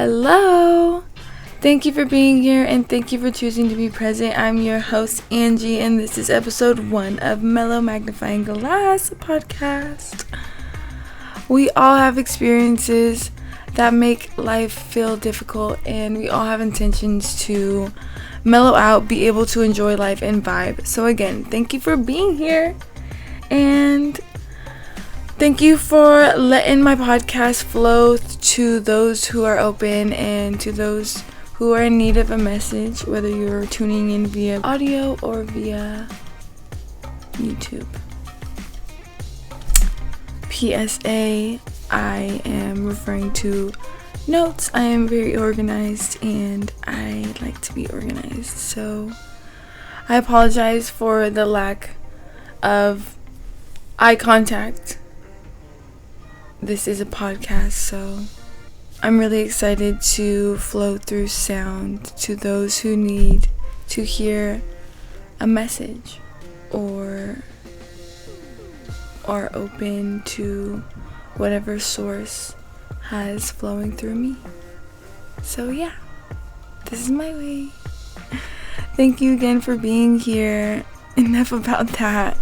Hello! Thank you for being here and thank you for choosing to be present. I'm your host, Angie, and this is episode 1 of Mellow Magnifying Glass podcast. We all have experiences that make life feel difficult, and we all have intentions to mellow out, be able to enjoy life and vibe. So again, thank you for being here, and thank you for letting my podcast flow to those who are open and to those who are in need of a message, whether you're tuning in via audio or via YouTube. PSA, I am referring to notes. I am very organized and I like to be organized. So I apologize for the lack of eye contact. This is a podcast, so I'm really excited to flow through sound to those who need to hear a message or are open to whatever source has flowing through me. So yeah, this is my way. Thank you again for being here. Enough about that.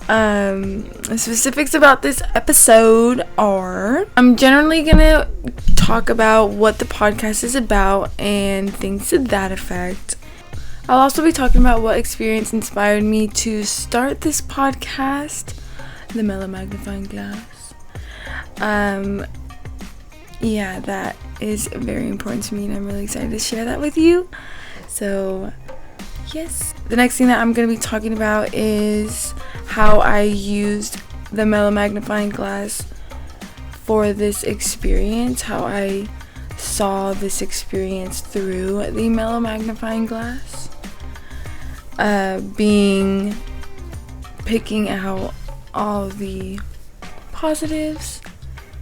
The specifics about this episode are, I'm generally gonna talk about what the podcast is about and things to that effect. I'll also be talking about what experience inspired me to start this podcast, the Mellow Magnifying Glass. Yeah, that is very important to me and I'm really excited to share that with you. So yes, the next thing that I'm going to be talking about is how I used the Mellow Magnifying Glass for this experience, how I saw this experience through the Mellow Magnifying Glass, picking out all the positives,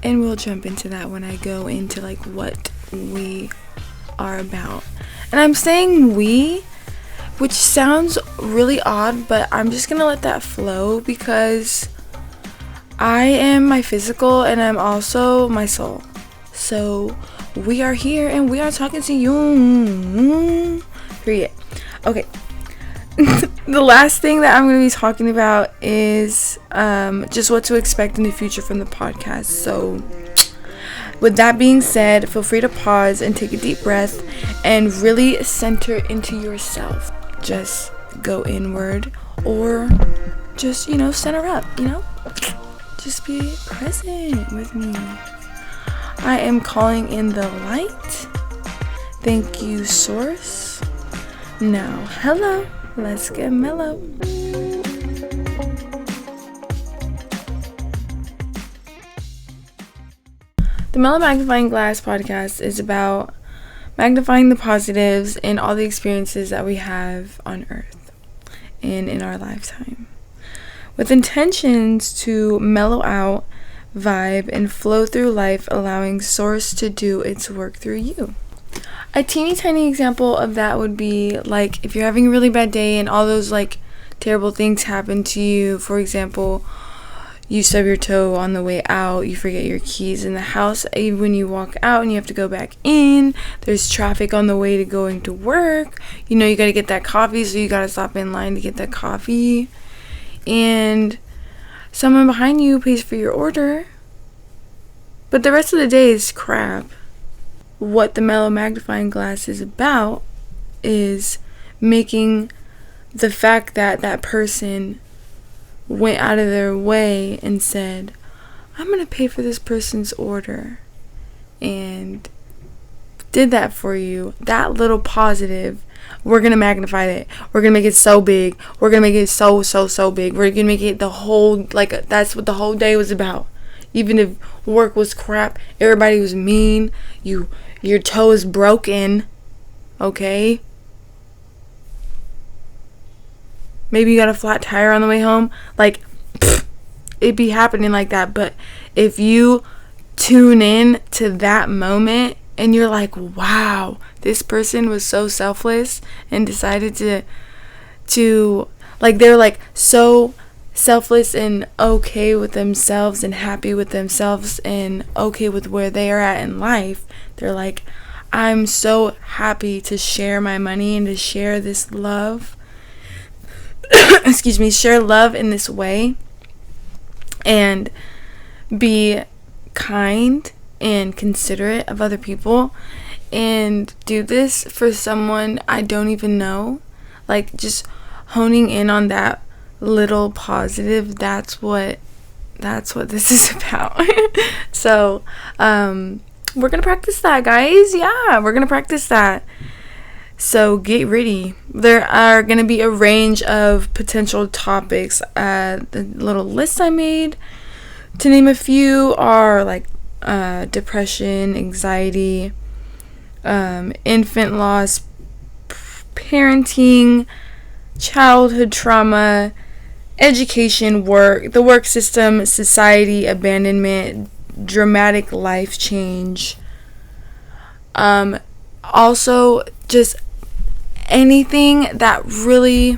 and we'll jump into that when I go into like what we are about. And I'm saying we, which sounds really odd, but I'm just gonna let that flow because I am my physical and I'm also my soul. So we are here and we are talking to you. Period. Okay. The last thing that I'm going to be talking about is just what to expect in the future from the podcast. So with that being said, feel free to pause and take a deep breath and really center into yourself. Just go inward or just, center up, Just be present with me. I am calling in the light. Thank you, Source. Now, hello. Let's get mellow. The Mellow Magnifying Glass podcast is about magnifying the positives in all the experiences that we have on Earth and in our lifetime, with intentions to mellow out, vibe, and flow through life, allowing Source to do its work through you. A teeny tiny example of that would be like if you're having a really bad day and all those like terrible things happen to you. For example, you stub your toe on the way out, you forget your keys in the house when you walk out and you have to go back in, there's traffic on the way to going to work, you gotta get that coffee, so you gotta stop in line to get that coffee, and someone behind you pays for your order, but the rest of the day is crap. What the Mellow Magnifying Glass is about is making the fact that that person went out of their way and said, I'm going to pay for this person's order, and did that for you. That little positive, we're going to magnify it. We're going to make it so big. We're going to make it so big. We're going to make it the whole, that's what the whole day was about. Even if work was crap, everybody was mean, your toe is broken, okay? Maybe you got a flat tire on the way home. It'd be happening like that. But if you tune in to that moment and you're like, wow, this person was so selfless and decided to they're so selfless and okay with themselves and happy with themselves and okay with where they are at in life, they're like, I'm so happy to share my money and to share this love. Share love in this way and be kind and considerate of other people and do this for someone I don't even know. Like, just honing in on that little positive, that's what this is about. So we're gonna practice that, guys. Yeah, we're gonna practice that. So get ready. There are going to be a range of potential topics. The little list I made, to name a few, are like depression, anxiety, infant loss, parenting, childhood trauma, education, work, the work system, society, abandonment, dramatic life change. Also, just anything that really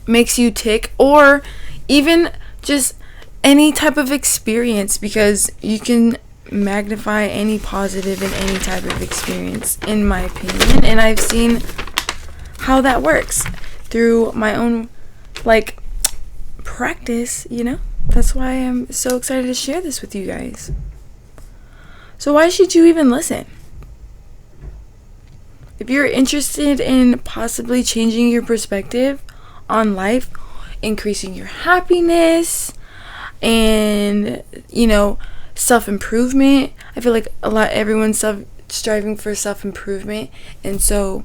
makes you tick, or even just any type of experience, because you can magnify any positive in any type of experience, in my opinion. And I've seen how that works through my own practice, That's why I'm so excited to share this with you guys. So why should you even listen? If you're interested in possibly changing your perspective on life, increasing your happiness, and, self-improvement. I feel like everyone's striving for self-improvement. And so,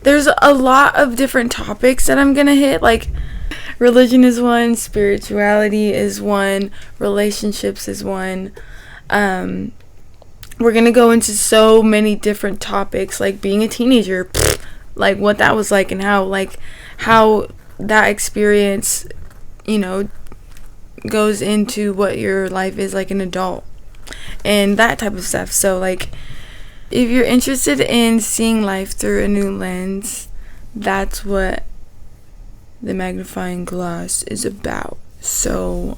there's a lot of different topics that I'm going to hit. Like, religion is one, spirituality is one, relationships is one. We're going to go into so many different topics, like being a teenager, like what that was like, and how that experience, goes into what your life is like an adult, and that type of stuff. So, if you're interested in seeing life through a new lens, that's what the magnifying glass is about. So,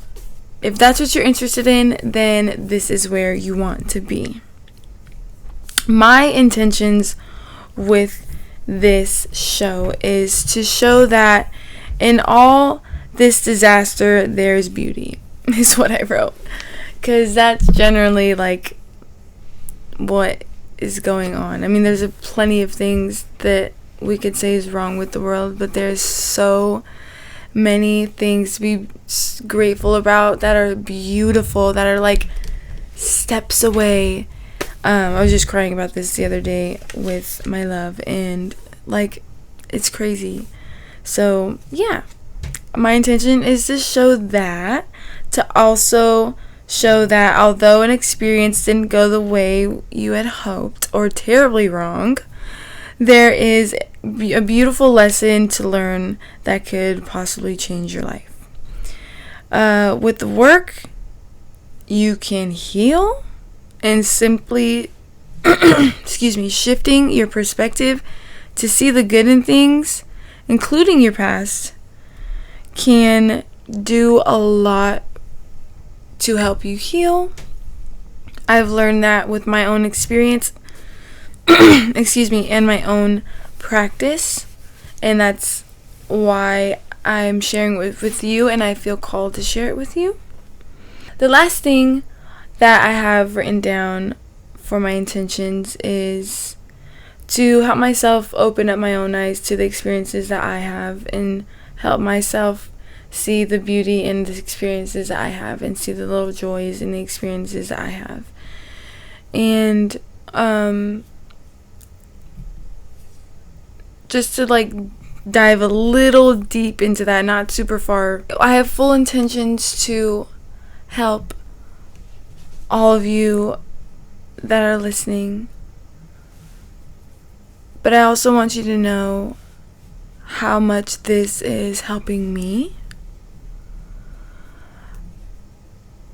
if that's what you're interested in, then this is where you want to be. My intentions with this show is to show that in all this disaster, there's beauty, is what I wrote. Because that's generally, what is going on. I mean, there's plenty of things that we could say is wrong with the world, but there's so many things to be grateful about that are beautiful, that are steps away. I was just crying about this the other day with my love, and it's crazy. So yeah, my intention is to show that, to also show that although an experience didn't go the way you had hoped or terribly wrong, there is a beautiful lesson to learn that could possibly change your life. With the work, you can heal, and simply shifting your perspective to see the good in things, including your past, can do a lot to help you heal. I've learned that with my own experience and my own practice, and that's why I'm sharing with you, and I feel called to share it with you. The last thing that I have written down for my intentions is to help myself open up my own eyes to the experiences that I have, and help myself see the beauty in the experiences that I have, and see the little joys in the experiences that I have. And just to dive a little deep into that, not super far, I have full intentions to help all of you that are listening, but I also want you to know how much this is helping me.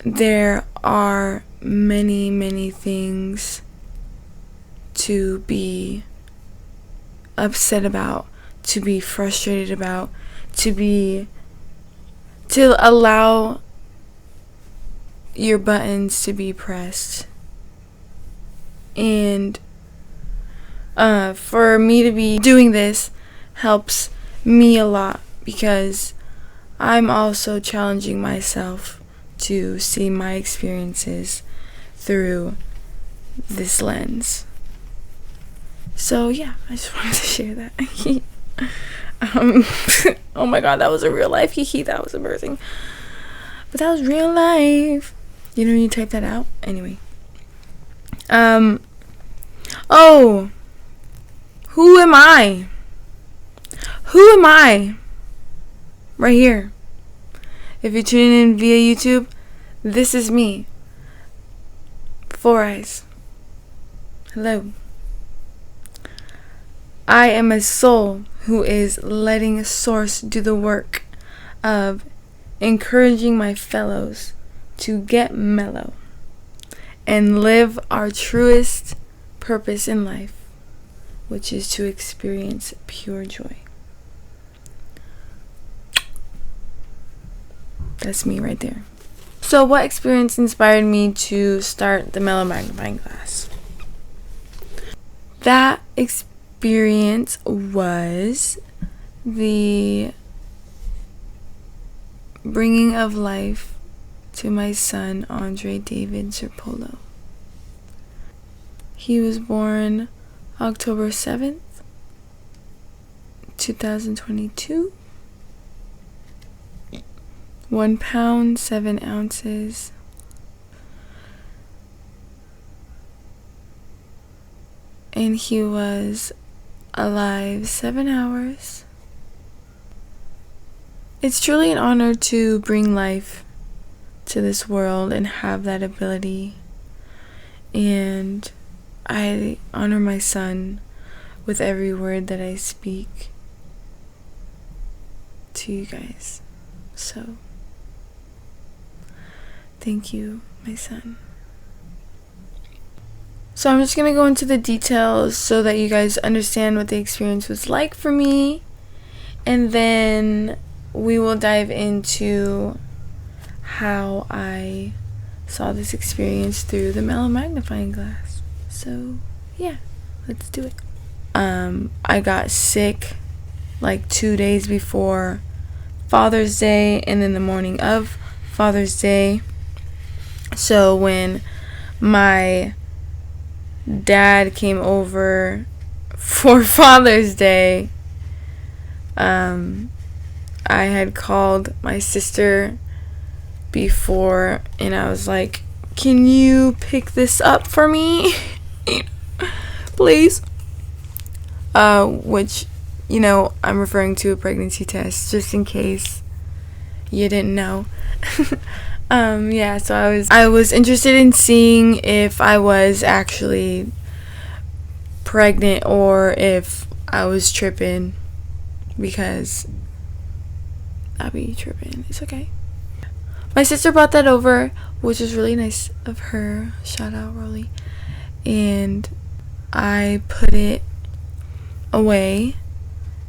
There are many, many things to be upset about, to be frustrated about, to allow your buttons to be pressed. And for me to be doing this helps me a lot, because I'm also challenging myself to see my experiences through this lens. So yeah, I just wanted to share that. Oh my god, that was a real life that was embarrassing, but that was real life. You know when you type that out? Anyway. Oh, who am I? Right here. If you're tuning in via YouTube, this is me. 4 eyes. Hello. I am a soul who is letting a source do the work of encouraging my fellows to get mellow and live our truest purpose in life, which is to experience pure joy. That's me right there. So what experience inspired me to start the Mellow Magnifying Glass? That experience was the bringing of life to my son, Andre David Zerpolo. He was born October 7th, 2022. 1 pound, 7 ounces. And he was alive 7 hours. It's truly an honor to bring life to this world and have that ability. And I honor my son with every word that I speak to you guys. So, thank you, my son. So I'm just going to go into the details so that you guys understand what the experience was like for me. And then we will dive into how I saw this experience through the Mellow Magnifying Glass. So, yeah, let's do it. I got sick like 2 days before Father's Day and then the morning of Father's Day. So when my dad came over for Father's Day, I had called my sister before and I was like, can you pick this up for me? Please? Which, you know, I'm referring to a pregnancy test, just in case you didn't know. Yeah, so I was interested in seeing if I was actually pregnant or if I was tripping, because I'll be tripping. It's okay. My sister brought that over, which was really nice of her. Shout out, Rolly. And I put it away,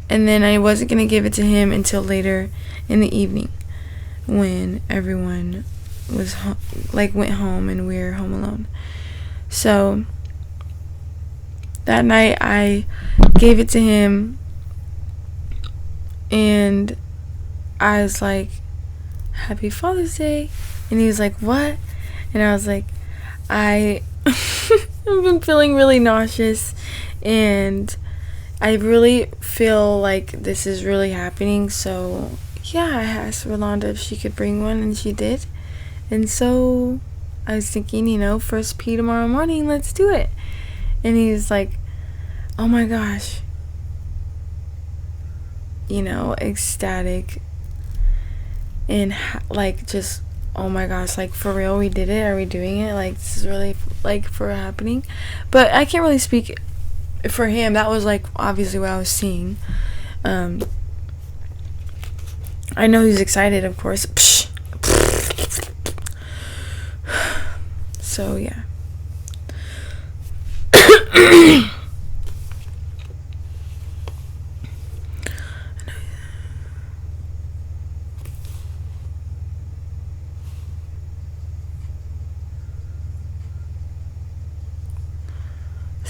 and then I wasn't going to give it to him until later in the evening when everyone was went home and we were home alone. So that night I gave it to him and I was like, Happy Father's Day. And he was like, what? And I was like, I've been feeling really nauseous and I really feel like this is really happening. So yeah, I asked Rolanda if she could bring one, and she did. And so I was thinking, you know, first P tomorrow morning, let's do it. And he was like, oh my gosh, you know, ecstatic and like just, oh my gosh, like for real, we did it. Are we doing it? Like this is really like for happening. But I can't really speak for him. That was like obviously what I was seeing. I know he's excited, of course. So yeah.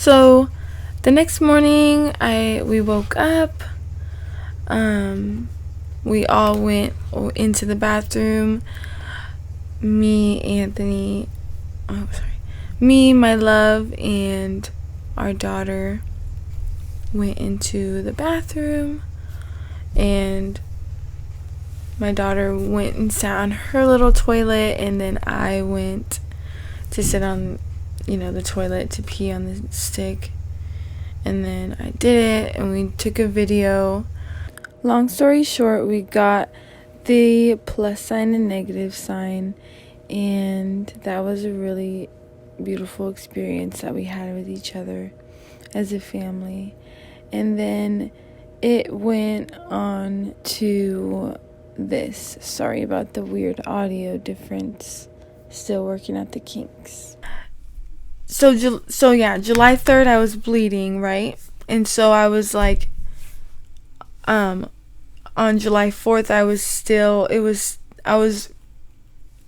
So the next morning we woke up. We all went into the bathroom. Me, my love, and our daughter went into the bathroom, and my daughter went and sat on her little toilet, and then I went to sit on, the toilet to pee on the stick. And then I did it, and we took a video. Long story short, we got the plus sign and negative sign, and that was a really beautiful experience that we had with each other as a family. And then it went on to this. Sorry about the weird audio difference. Still working out the kinks. So yeah, July 3rd I was bleeding, right? And so I was like, on July 4th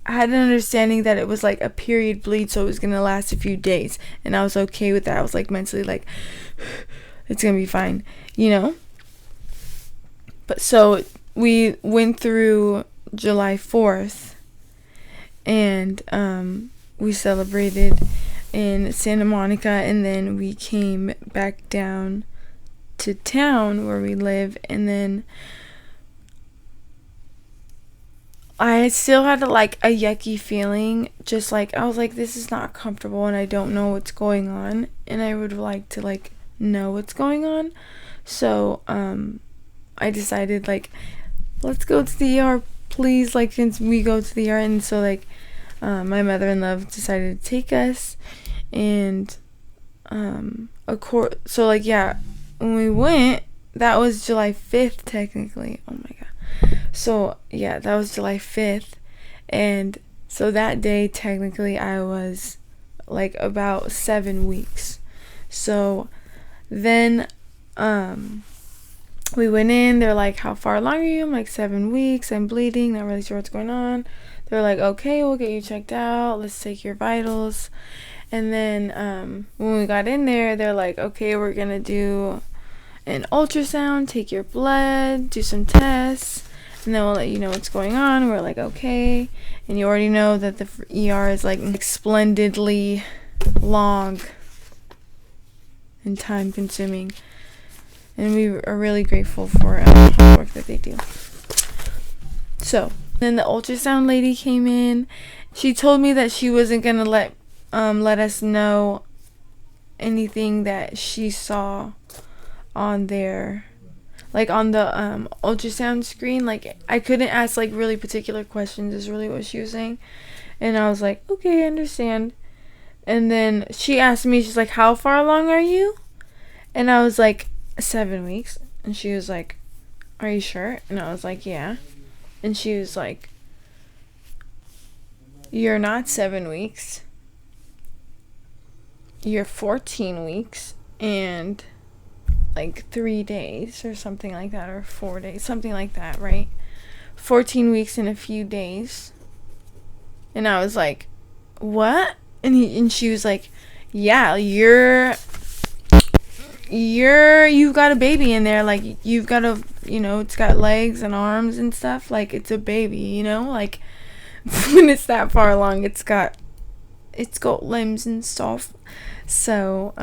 I had an understanding that it was like a period bleed, so it was gonna last a few days, and I was okay with that. I was like mentally like, it's gonna be fine, But so we went through July 4th, and we celebrated in Santa Monica, and then we came back down to town where we live, and then I still had like a yucky feeling, just like I was like, this is not comfortable and I don't know what's going on, and I would like to like know what's going on. So I decided like, let's go to the ER, please, like, since we go to the ER. And so like my mother-in-law decided to take us, and so like, yeah, when we went, that was July 5th technically. Oh my god. So yeah, that was July 5th, and so that day technically I was like about 7 weeks. So then we went in, they're like, how far along are you? I'm like, 7 weeks, I'm bleeding, not really sure what's going on. They're like, okay, we'll get you checked out, let's take your vitals. And then when we got in there, they're like, okay, we're gonna do an ultrasound, take your blood, do some tests, and then we'll let you know what's going on. We're like, okay. And you already know that the ER is like splendidly long and time consuming, and we are really grateful for the work that they do. So then the ultrasound lady came in. She told me that she wasn't gonna let us know anything that she saw on there, like on the ultrasound screen. Like, I couldn't ask like really particular questions, is really what she was saying. And I was like, okay, I understand. And then she asked me, she's like, how far along are you? And I was like, 7 weeks. And she was like, are you sure? And I was like, yeah. And she was like, you're not 7 weeks, you're 14 weeks and like 3 days or something like that, or 4 days, something like that, right? 14 weeks and a few days. And I was like, what? And she was like, yeah, you've got a baby in there, like, you've got a, it's got legs and arms and stuff, like, it's a baby, like, when it's that far along, it's got limbs and stuff. So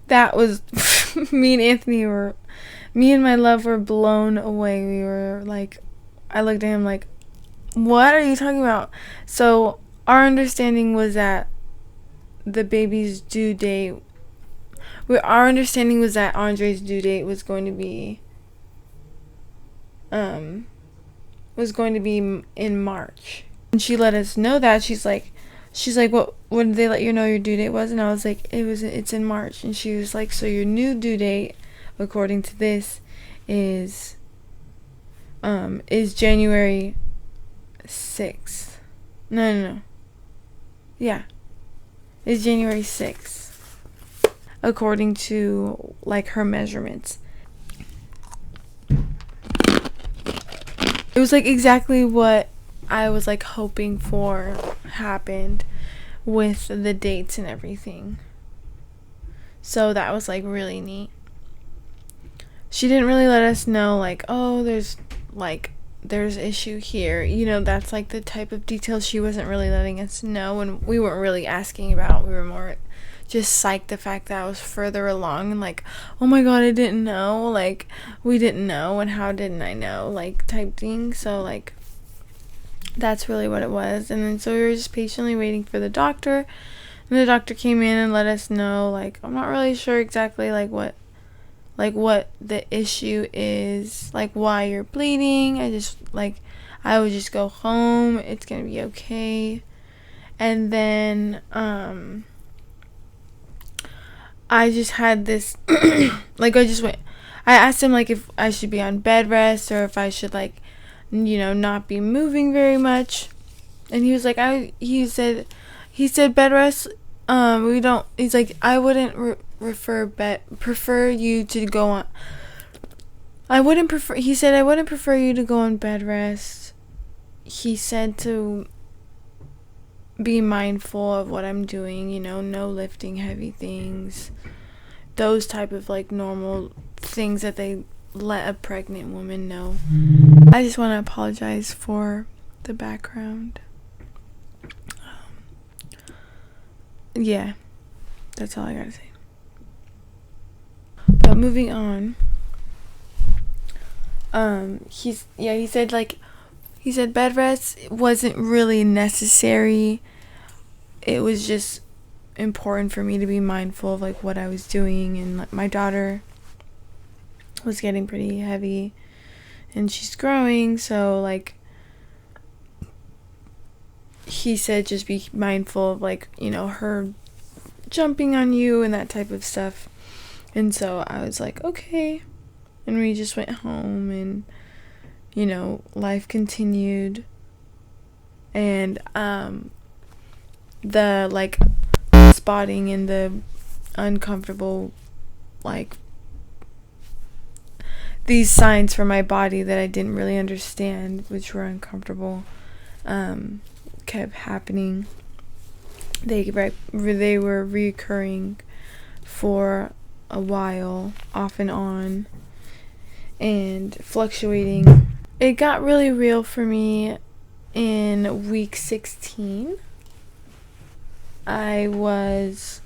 that was me and my love were blown away. We were like, I looked at him like, what are you talking about? So our understanding was that the baby's due date, our understanding was that Andre's due date was going to be in March. And she let us know that. She's like, what did they let you know your due date was? And I was like, it's in March. And she was like, so your new due date, according to this, is January 6th. No. Yeah. It's January 6th, according to like her measurements. It was like exactly what I was like hoping for happened, with the dates and everything. So that was like really neat. She didn't really let us know like, oh, there's issue here. You know, that's like the type of details she wasn't really letting us know, and we weren't really asking about. We were more just psyched the fact that I was further along and like, oh my god, I didn't know. Like, we didn't know, and how didn't I know? Like, type thing. So like, that's really what it was. And then so we were just patiently waiting for the doctor, and the doctor came in and let us know like, I'm not really sure exactly like what the issue is, like why you're bleeding. I would just go home, it's gonna be okay. And then I just had this like, I asked him like if I should be on bed rest or if I should like, you know, not be moving very much. And he was like, he said bed rest, we don't, he's like, I wouldn't prefer you to go on, he said I wouldn't prefer you to go on bed rest. He said to be mindful of what I'm doing, you know, no lifting heavy things, those type of like normal things that they let a pregnant woman know. I just want to apologize for the background. Yeah, that's all I gotta say. But moving on, he said bed rest wasn't really necessary. It was just important for me to be mindful of like what I was doing, and like, my daughter was getting pretty heavy and she's growing, so like he said just be mindful of like, you know, her jumping on you and that type of stuff. And so I was like, okay. And we just went home, and you know, life continued. And the like spotting and the uncomfortable, like these signs for my body that I didn't really understand, which were uncomfortable, kept happening. They were recurring for a while, off and on, and fluctuating. It got really real for me in week 16. I was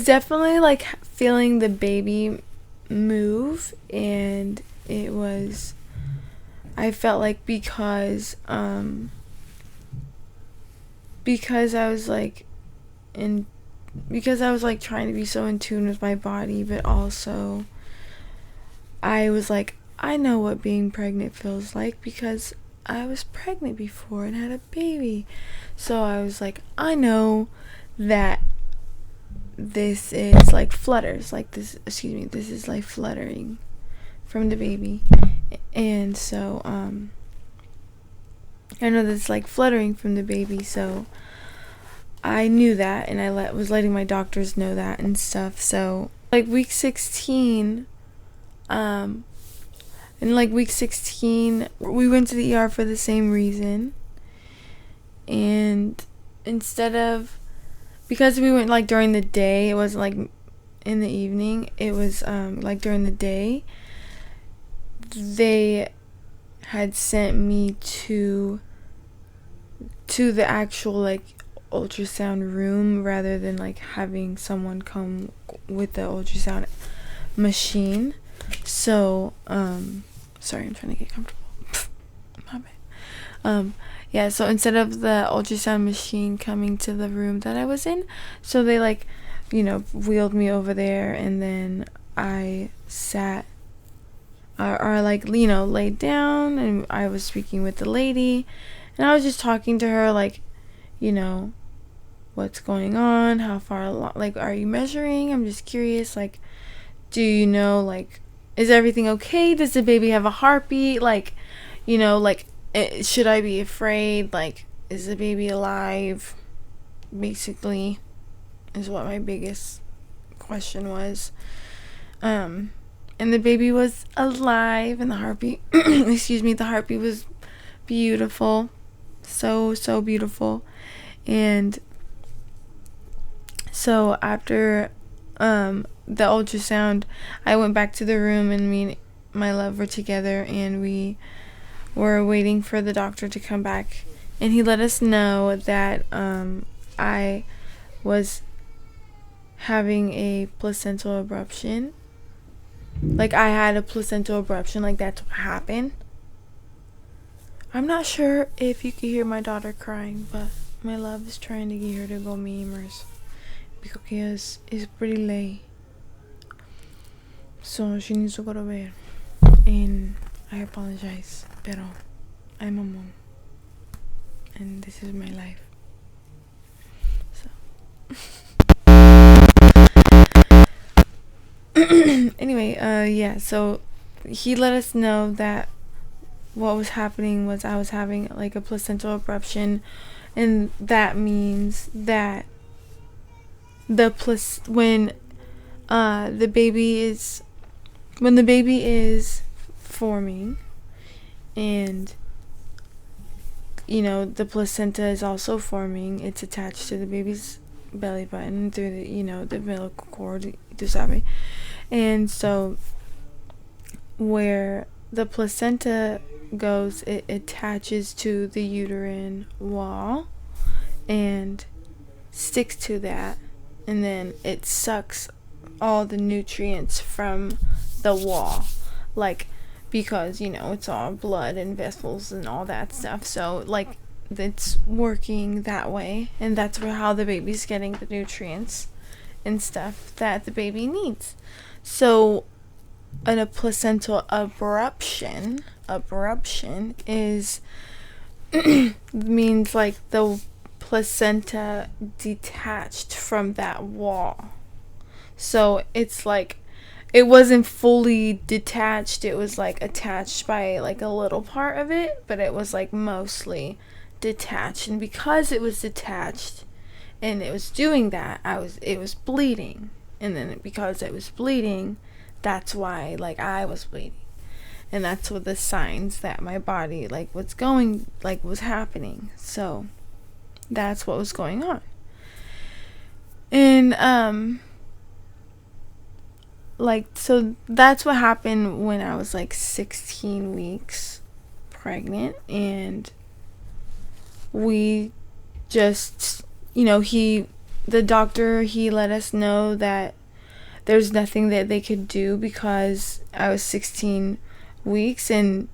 definitely like feeling the baby move, and I felt like because I was like trying to be so in tune with my body, but also I was like, I know what being pregnant feels like because I was pregnant before and had a baby. So I was like, I know that this is like flutters, like this is like fluttering from the baby. And so I know that's like fluttering from the baby, so I knew that, and I was letting my doctors know that and stuff. So like week 16, in like week 16 we went to the ER for the same reason, and because we went like during the day, it wasn't like in the evening, it was like during the day, they had sent me to the actual like ultrasound room rather than like having someone come with the ultrasound machine. So sorry, I'm trying to get comfortable. My bad. Yeah, so instead of the ultrasound machine coming to the room that I was in, so they like, you know, wheeled me over there, and then I sat or like, you know, laid down, and I was speaking with the lady, and I was just talking to her like, you know, what's going on, how far along, like, are you measuring? I'm just curious, like, do you know, like, is everything okay? Does the baby have a heartbeat? Like, you know, like, should I be afraid? Like, is the baby alive? Basically, is what my biggest question was. And the baby was alive, and the heartbeat, the heartbeat was beautiful. So beautiful. And so after the ultrasound, I went back to the room, and me and my love were together, and we were waiting for the doctor to come back, and he let us know that I was having a placental abruption. Like, I had a placental abruption, like that's what happened. I'm not sure if you could hear my daughter crying, but my love is trying to get her to go memers because it's pretty late. So she needs to go to bed. And I apologize, pero I'm a mom. And this is my life. So anyway, yeah, so he let us know that what was happening was I was having like a placental abruption, and that means that when the baby is forming, and the placenta is also forming, it's attached to the baby's belly button through the the umbilical cord, tu sabe. And so where the placenta goes, it attaches to the uterine wall and sticks to that, and then it sucks all the nutrients from the wall, like, because it's all blood and vessels and all that stuff, so like it's working that way, and that's how the baby's getting the nutrients and stuff that the baby needs. So a placental abruption is means like the placenta detached from that wall. So it's like it wasn't fully detached, it was like attached by like a little part of it, but it was like mostly detached. And because it was detached and it was doing that, it was bleeding. And then because it was bleeding, that's why like I was bleeding. And that's what the signs that my body like was happening. So that's what was going on. And so that's what happened when I was like 16 weeks pregnant. And we just the doctor, he let us know that there's nothing that they could do because I was 16 weeks, and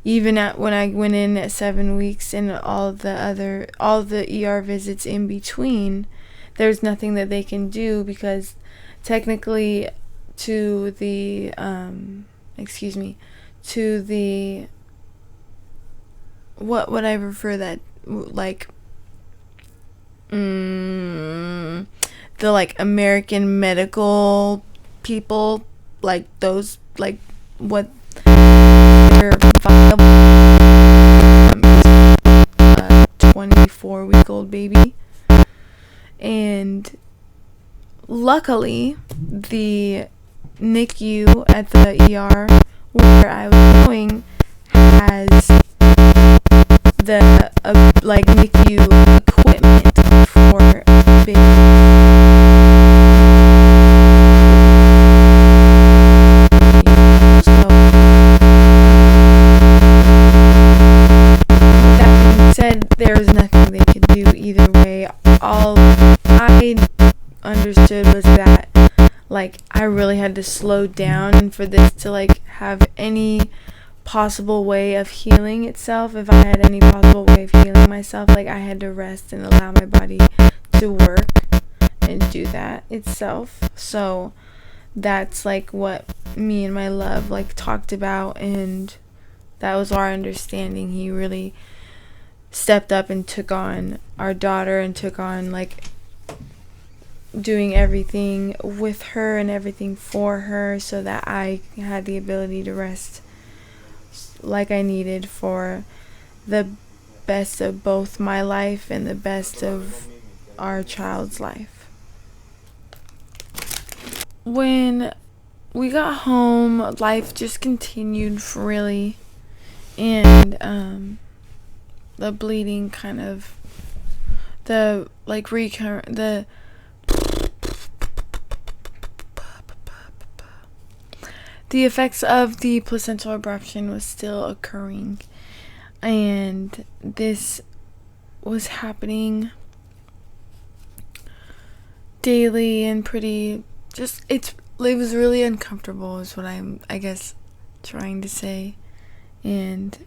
even when I went in at 7 weeks and all the ER visits in between, there's nothing that they can do, because technically to the what would I refer that, like the like American medical people, like those, like what they're viable, a 24-week-old baby. And luckily the NICU at the ER where I was going has the like NICU equipment for babies. So that being said, there was nothing they could do either way. All I understood was that like I really had to slow down, and for this to like have any possible way of healing itself, if I had any possible way of healing myself, like I had to rest and allow my body to work and do that itself. So that's like what me and my love like talked about, and that was our understanding. He really stepped up and took on our daughter and took on like doing everything with her and everything for her, so that I had the ability to rest like I needed for the best of both my life and the best of our child's life. When we got home, life just continued really, and the bleeding kind of, the like recurrent, the effects of the placental abruption was still occurring, and this was happening daily and pretty just it was really uncomfortable is what I'm, I guess, trying to say, and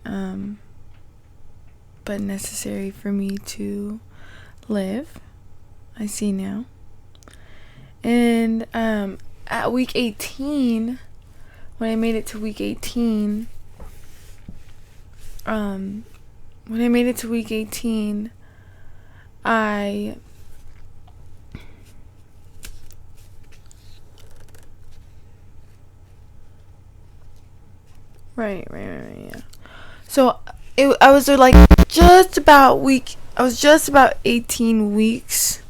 but necessary for me to live, I see now. And at week 18, when I made it to week 18, I right, yeah. So I was just about 18 weeks,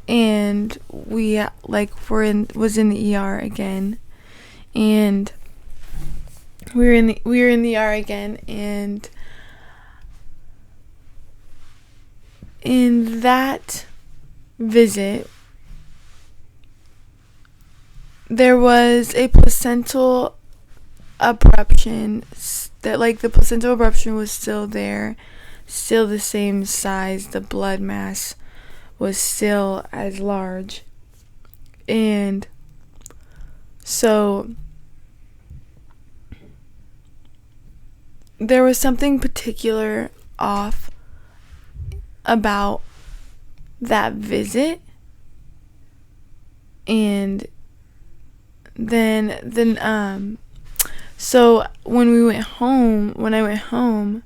and we was in the ER again, and we were in the ER again, and in that visit there was a placental abruption, that the placental abruption was still there, still the same size, the blood mass was still as large, and so there was something particular off about that visit. And then so when I went home,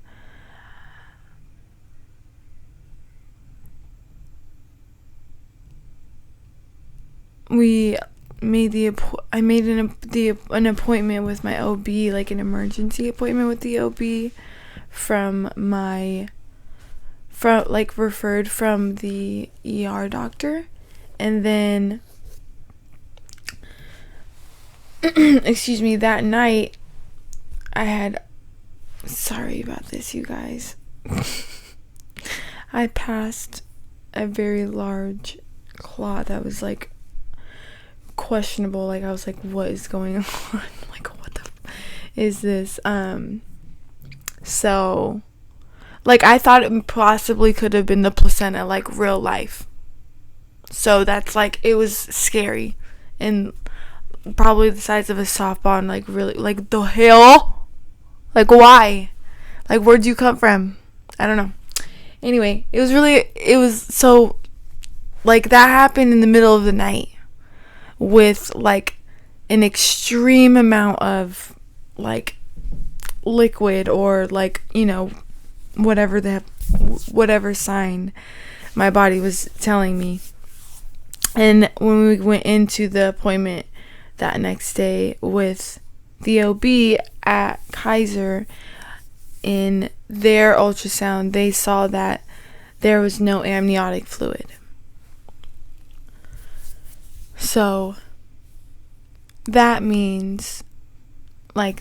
I made an appointment with my OB, like an emergency appointment with the OB referred from the ER doctor. And then excuse me, that night sorry about this, you guys. I passed a very large clot that was questionable. I was like, what is going on? What the is this? So I thought it possibly could have been the placenta, real life. So that's it was scary, and probably the size of a softball, and really, the hell, why, where'd you come from? I don't know. Anyway, it was so that happened in the middle of the night with an extreme amount of liquid, or whatever sign my body was telling me. And when we went into the appointment that next day with the OB at Kaiser, in their ultrasound, they saw that there was no amniotic fluid. So that means it's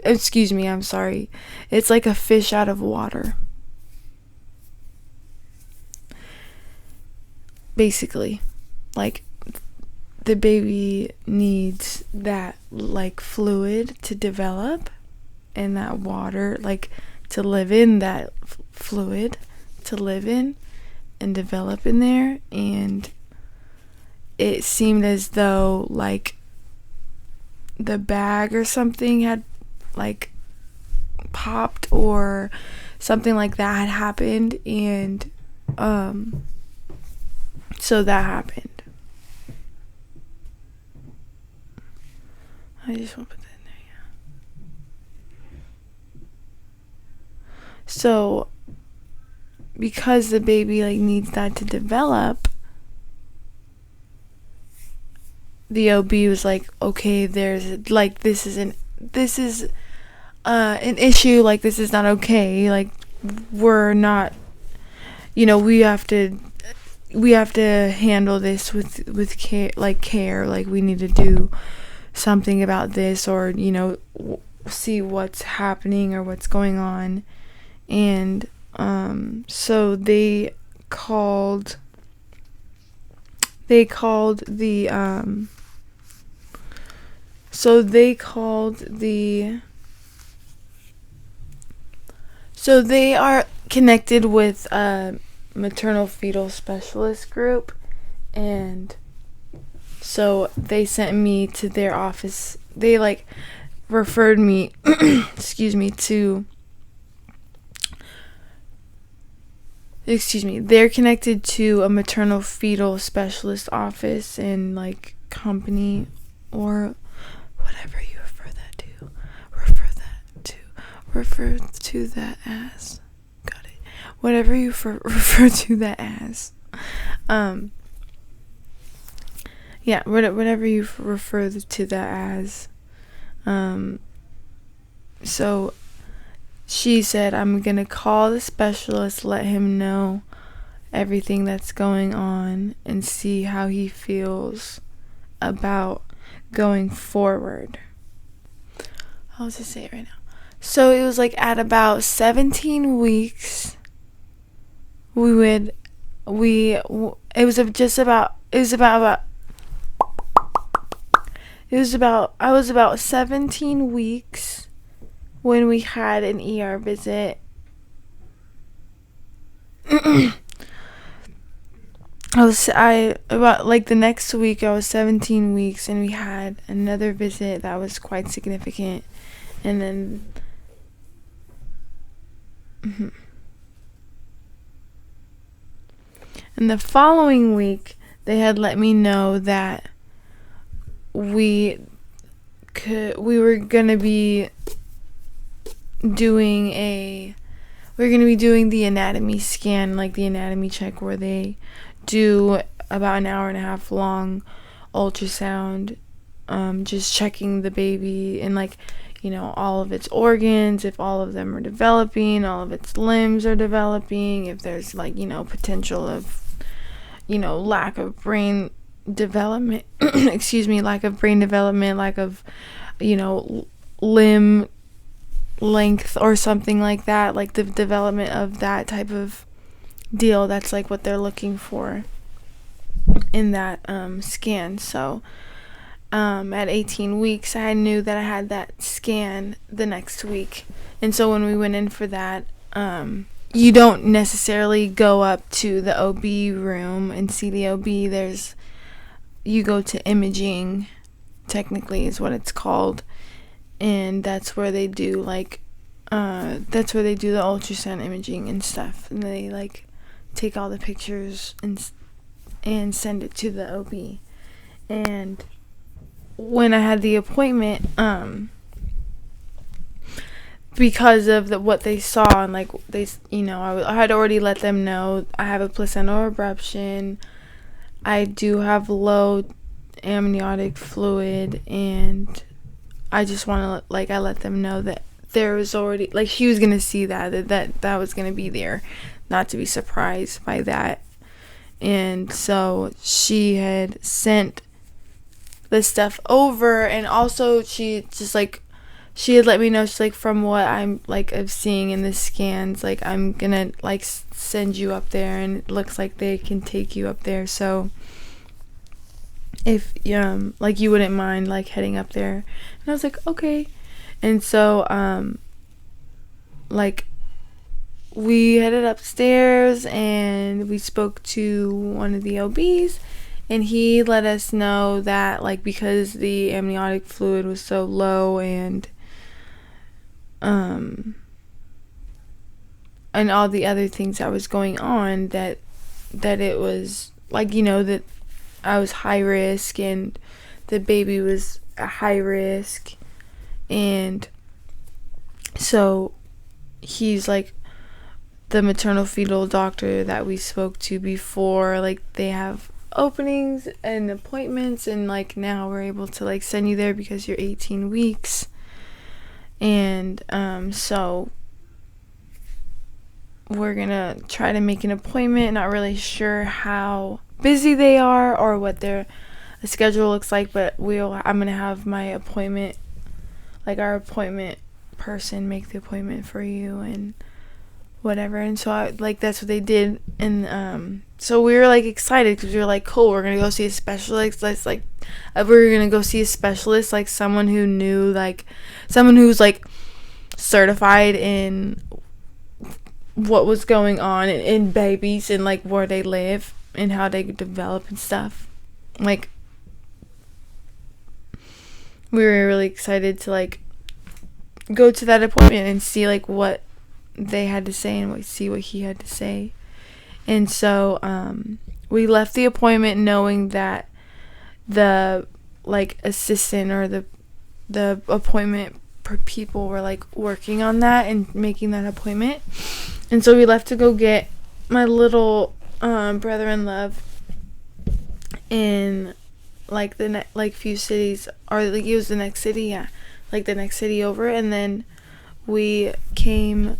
excuse me, I'm sorry. It's like a fish out of water. Basically, the baby needs that fluid to develop, and that water to live in, that fluid to live in and develop in there. And it seemed as though the bag or something had popped, or something like that had happened, and so that happened. I just want to put that in there, yeah. So because the baby needs that to develop, the OB was okay, there's this is an issue, this is not okay, we're not, we have to handle this with care, we need to do something about this, or see what's happening or what's going on. And so they called the so they are connected with a maternal fetal specialist group, and so they sent me to their office. They like referred me they're connected to a maternal fetal specialist office and like company, or whatever you refer to that as. Got it. Whatever you refer to that as. Yeah, whatever you refer to that as. So she said, I'm gonna call the specialist, let him know everything that's going on, and see how he feels about going forward. I'll just say it right now. So it was like at about 17 weeks, I was about 17 weeks when we had an ER visit. About like the next week I was 17 weeks and we had another visit that was quite significant. And then and the following week they had let me know that we were going to be doing the anatomy scan, like the anatomy check, where they do about an hour and a half long ultrasound, just checking the baby and like, you know, all of its organs, if all of them are developing, all of its limbs are developing, if there's like, you know, potential of, you know, lack of brain development, lack of, you know, limb length or something like that, like the development of that type of deal. That's like what they're looking for in that scan. So at 18 weeks I knew that I had that scan the next week, and so when we went in for that, you don't necessarily go up to the OB room and see the OB. You go to imaging, technically is what it's called, and that's where they do the ultrasound imaging and stuff, and they like take all the pictures and send it to the OB. And when I had the appointment, because of what they saw, and like they, you know, I had already let them know I have a placental abruption, I do have low amniotic fluid, and I just want to, like, I let them know that there was already, like, she was gonna see that was gonna be there, not to be surprised by that. And so she had sent the stuff over, and also she had let me know, she's like, from what I'm like of seeing in the scans, like, I'm gonna like send you up there, and it looks like they can take you up there, so if like you wouldn't mind like heading up there. And I was like, okay. And so like we headed upstairs and we spoke to one of the OBs, and he let us know that, like, because the amniotic fluid was so low and all the other things that was going on, that it was like, you know, that I was high risk and the baby was a high risk. And so he's like the maternal fetal doctor that we spoke to before, like, they have openings and appointments, and like now we're able to like send you there because you're 18 weeks. And so we're gonna try to make an appointment. Not really sure how busy they are or what their schedule looks like, but I'm gonna have my appointment like our appointment person make the appointment for you and whatever. And so that's what they did. And so we were like excited because we were like, cool, we're gonna go see a specialist. We were gonna go see a specialist, like someone who knew, like someone who's like certified in what was going on in babies and like where they live and how they develop and stuff. Like, we were really excited to like go to that appointment and see like what they had to say and see what he had to say. And so we left the appointment knowing that the like assistant or the appointment people were like working on that and making that appointment. And so we left to go get my little brother in love in like the few cities, or like it was the next city, yeah, like the next city over. And then we came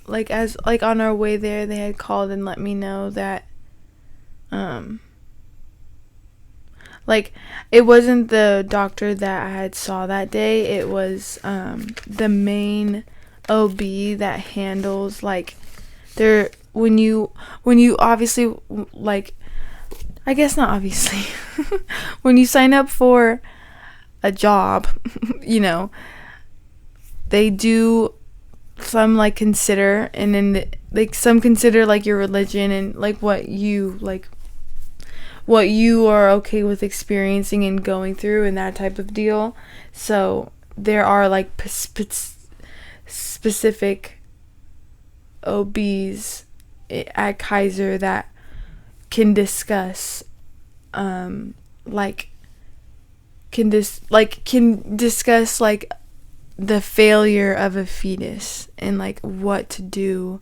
like as like on our way there, they had called and let me know that like it wasn't the doctor that I had saw that day. It was the main OB that handles like their when you obviously, like, I guess not obviously, when you sign up for a job, you know, they do some like consider, and then like some consider like your religion and like what you are okay with experiencing and going through and that type of deal. So there are like specific OBs at Kaiser that can discuss can discuss like the failure of a fetus and like what to do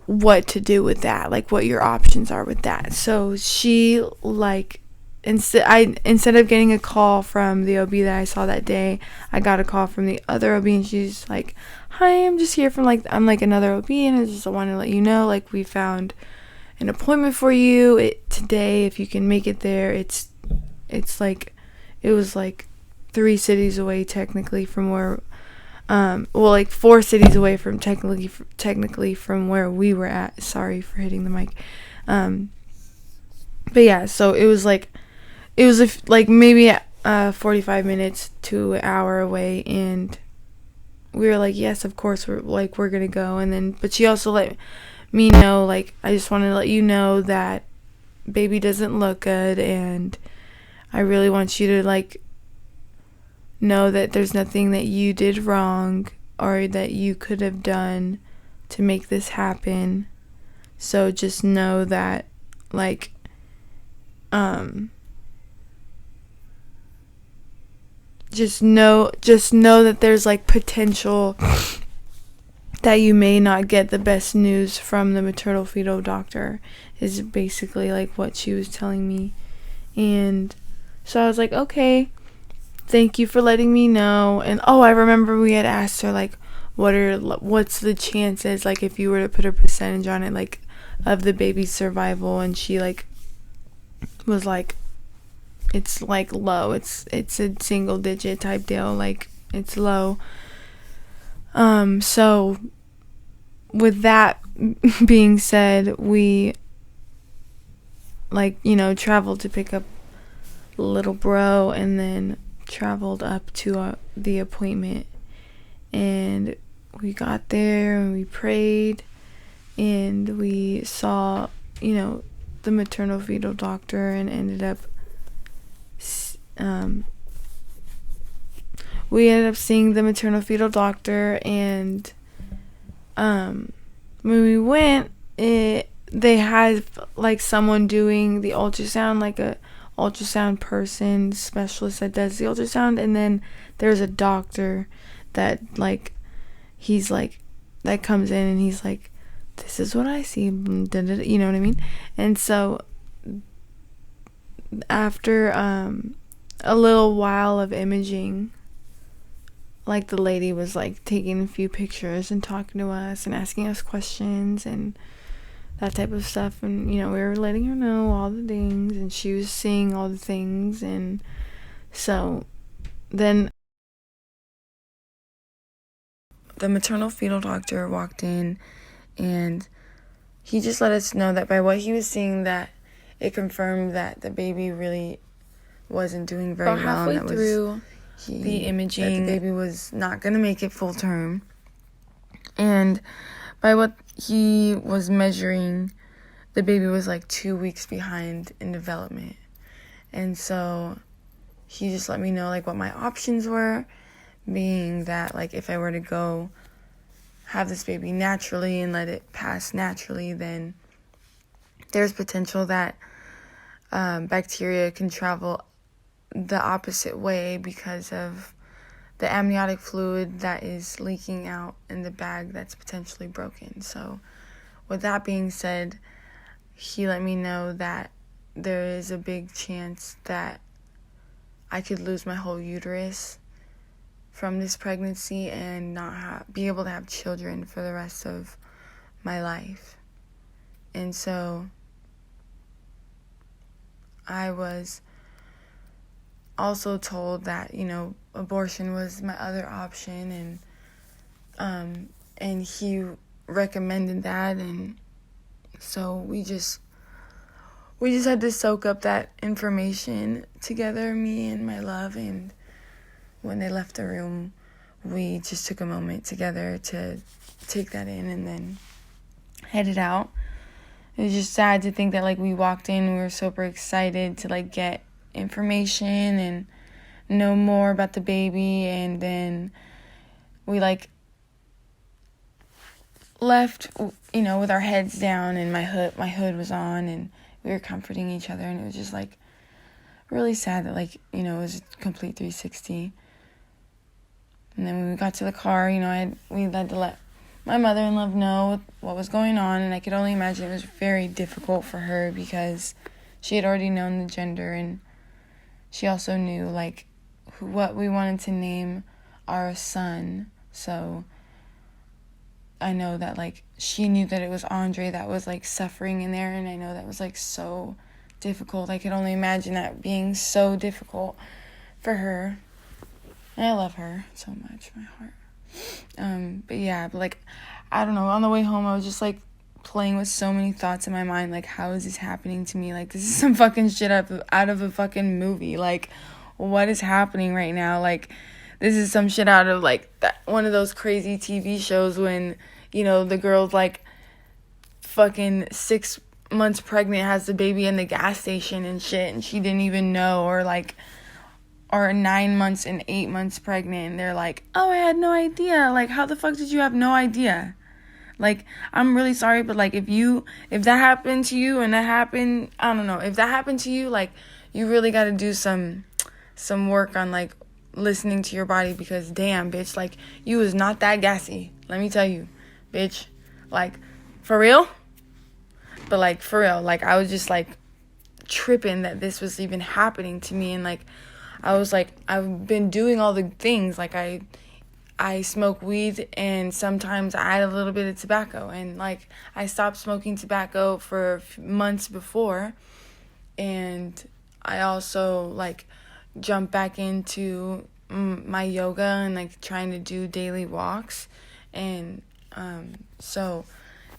with that, like what your options are with that. So she like instead of getting a call from the OB that I saw that day, I got a call from the other OB, and she's like, hi, I'm just here from I'm like another OB, and I just want to let you know, like, we found an appointment for you today, if you can make it there. It's like, it was like 3 cities away technically from where like 4 cities away from technically from where we were at. Sorry for hitting the mic. But yeah, so it was like maybe 45 minutes to an hour away, and we were like, yes, of course, we're gonna go. And then, but she also let me know, like, I just wanted to let you know that baby doesn't look good, and I really want you to like know that there's nothing that you did wrong or that you could have done to make this happen. So just know that, like, just know that there's like potential that you may not get the best news from the maternal fetal doctor, is basically like what she was telling me. And so I was like, okay, thank you for letting me know. And I remember we had asked her like, what's the chances, like, if you were to put a percentage on it, like, of the baby's survival, and she like was like, it's like low, it's a single digit type deal, like it's low. So with that being said, we traveled to pick up little bro, and then traveled up to the appointment, and we got there and we prayed, and we saw the maternal fetal doctor, and ended up seeing the maternal fetal doctor. And when we went, they had like someone doing the ultrasound, like a ultrasound person specialist that does the ultrasound, and then there's a doctor that like he's like that comes in, and he's like, this is what I see, you know what I mean? And so after a little while of imaging, like, the lady was like taking a few pictures and talking to us and asking us questions and that type of stuff, and we were letting her know all the things, and she was seeing all the things. And so then the maternal fetal doctor walked in, and he just let us know that by what he was seeing, that it confirmed that the baby really wasn't doing very well. Halfway and that through the imaging, that the baby was not going to make it full term. And by what he was measuring, the baby was like 2 weeks behind in development. And so he just let me know like what my options were, being that like if I were to go have this baby naturally and let it pass naturally, then there's potential that bacteria can travel the opposite way because of the amniotic fluid that is leaking out in the bag that's potentially broken. So with that being said, he let me know that there is a big chance that I could lose my whole uterus from this pregnancy and not be able to have children for the rest of my life. And so I was also told that, you know, abortion was my other option, and he recommended that, and so we just had to soak up that information together, me and my love. And when they left the room, we just took a moment together to take that in and then headed out. It was just sad to think that like we walked in, we were super excited to like get information and know more about the baby, and then we like left, you know, with our heads down, and my hood was on, and we were comforting each other, and it was just like really sad that like, you know, it was a complete 360. And then when we got to the car, you know, we had to let my mother-in-law know what was going on, and I could only imagine it was very difficult for her because she had already known the gender, and she also knew like what we wanted to name our son. So I know that like she knew that it was Andre that was like suffering in there, and I know that was like so difficult. I could only imagine that being so difficult for her. And I love her so much, my heart. But yeah, like, I don't know, on the way home I was just like playing with so many thoughts in my mind, like, how is this happening to me? Like, this is some fucking shit out of a fucking movie. Like, what is happening right now? Like, this is some shit out of like one of those crazy TV shows when, you know, the girl's like fucking 6 months pregnant, has the baby in the gas station and shit, and she didn't even know, or 9 months and 8 months pregnant, and they're like, oh, I had no idea. Like, how the fuck did you have no idea? Like, I'm really sorry, but like, if that happened to you, and that happened, I don't know, if that happened to you, like, you really got to do some work on like listening to your body, because damn, bitch, like, you was not that gassy, let me tell you, bitch. Like, for real. But like, for real, like, I was just like tripping that this was even happening to me. And like, I was like, I've been doing all the things, like I smoke weed, and sometimes I add a little bit of tobacco, and like I stopped smoking tobacco for months before, and I also like jumped back into my yoga and like trying to do daily walks, and so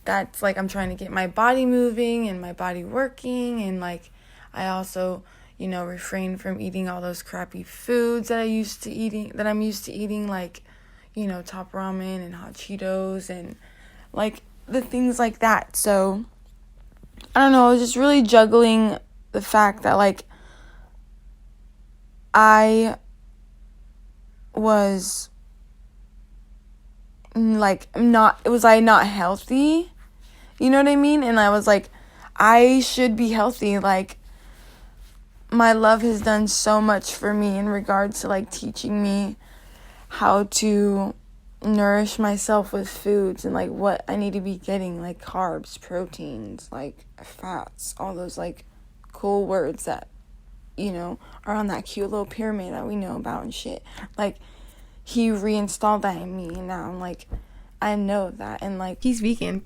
that's like, I'm trying to get my body moving and my body working, and like I also, you know, refrain from eating all those crappy foods that I'm used to eating, like, you know, Top Ramen and Hot Cheetos and like the things like that. So I don't know, I was just really juggling the fact that like I was like not healthy, you know what I mean? And I was like, I should be healthy. Like, my love has done so much for me in regards to like teaching me how to nourish myself with foods and like what I need to be getting, like carbs, proteins, like fats, all those like cool words that, you know, are on that cute little pyramid that we know about and shit. Like, he reinstalled that in me, and now I'm like, I know that. And like, he's vegan.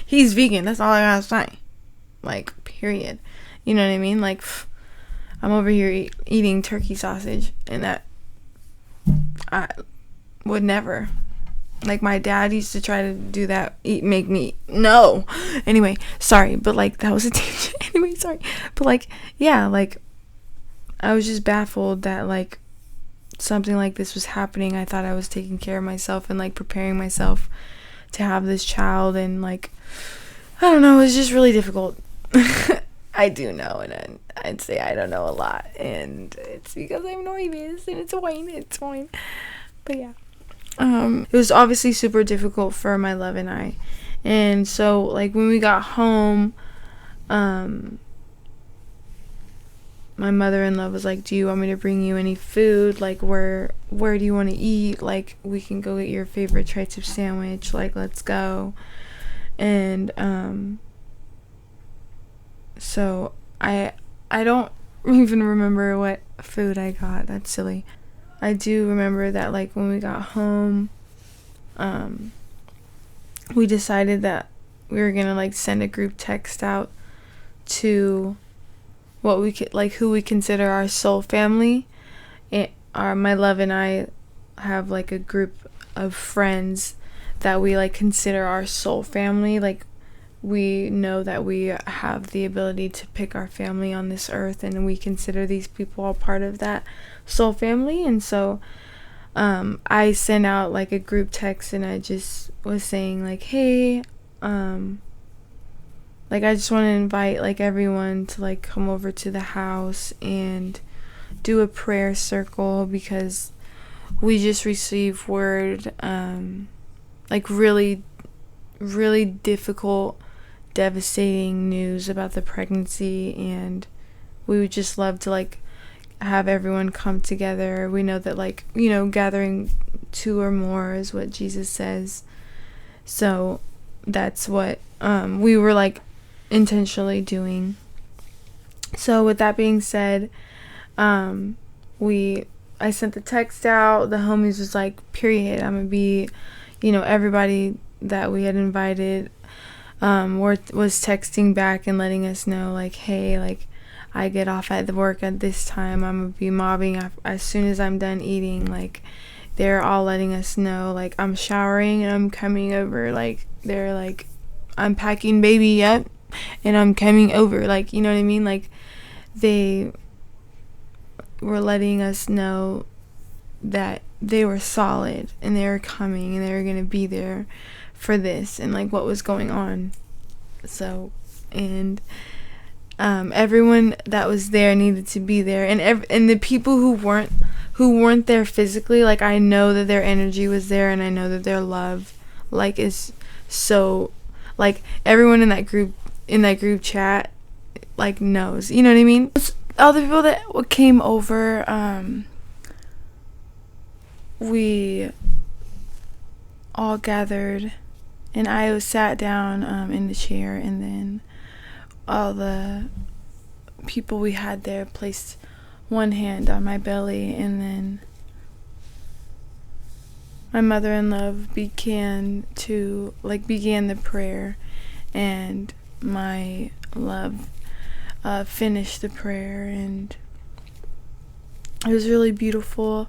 He's vegan. That's all I gotta say. Like, period. You know what I mean? Like, I'm over here eating turkey sausage, and that I would never Like, my dad used to try to do that, make me, no. Anyway, sorry, but, like, that was a tangent. Anyway, sorry. But, like, yeah, like, I was just baffled that, like, something like this was happening. I thought I was taking care of myself and, like, preparing myself to have this child, and, like, I don't know, it was just really difficult. I do know, and I'd say I don't know a lot, and it's because I'm nervous, and it's fine. But yeah. It was obviously super difficult for my love and I. And so, like, when we got home, my mother-in-law was like, do you want me to bring you any food? Like, where do you want to eat? Like, we can go get your favorite tri-tip sandwich. Like, let's go. And, so I don't even remember what food I got. That's silly. I do remember that, like, when we got home, we decided that we were gonna, like, send a group text out to what we could, like, who we consider our soul family. My love and I have, like, a group of friends that we, like, consider our soul family. Like, we know that we have the ability to pick our family on this earth, and we consider these people all part of that soul family. And so I sent out, like, a group text, and I just was saying, like, hey, like, I just want to invite, like, everyone to, like, come over to the house and do a prayer circle, because we just received word, like, really, really difficult, devastating news about the pregnancy, and we would just love to, like, have everyone come together. We know that, like, you know, gathering 2 or more is what Jesus says. So that's what we were, like, intentionally doing. So with that being said, I sent the text out. The homies was like, period, I'm gonna be, you know, everybody that we had invited was texting back and letting us know, like, hey, like, I get off at the work at this time, I'm gonna be mobbing as soon as I'm done eating. Like, they're all letting us know, like, I'm showering and I'm coming over. Like, they're like, I'm packing baby up and I'm coming over. Like, you know what I mean? Like, they were letting us know that they were solid and they were coming and they were gonna be there for this, and, like, what was going on. So, and everyone that was there needed to be there, and the people who weren't there physically, like, I know that their energy was there, and I know that their love, like, is so, like, everyone in that group chat, like, knows, you know what I mean? All the people that came over, we all gathered, and I sat down in the chair, and then all the people we had there placed one hand on my belly, and then my mother-in-law began the prayer, and my love finished the prayer, and it was really beautiful,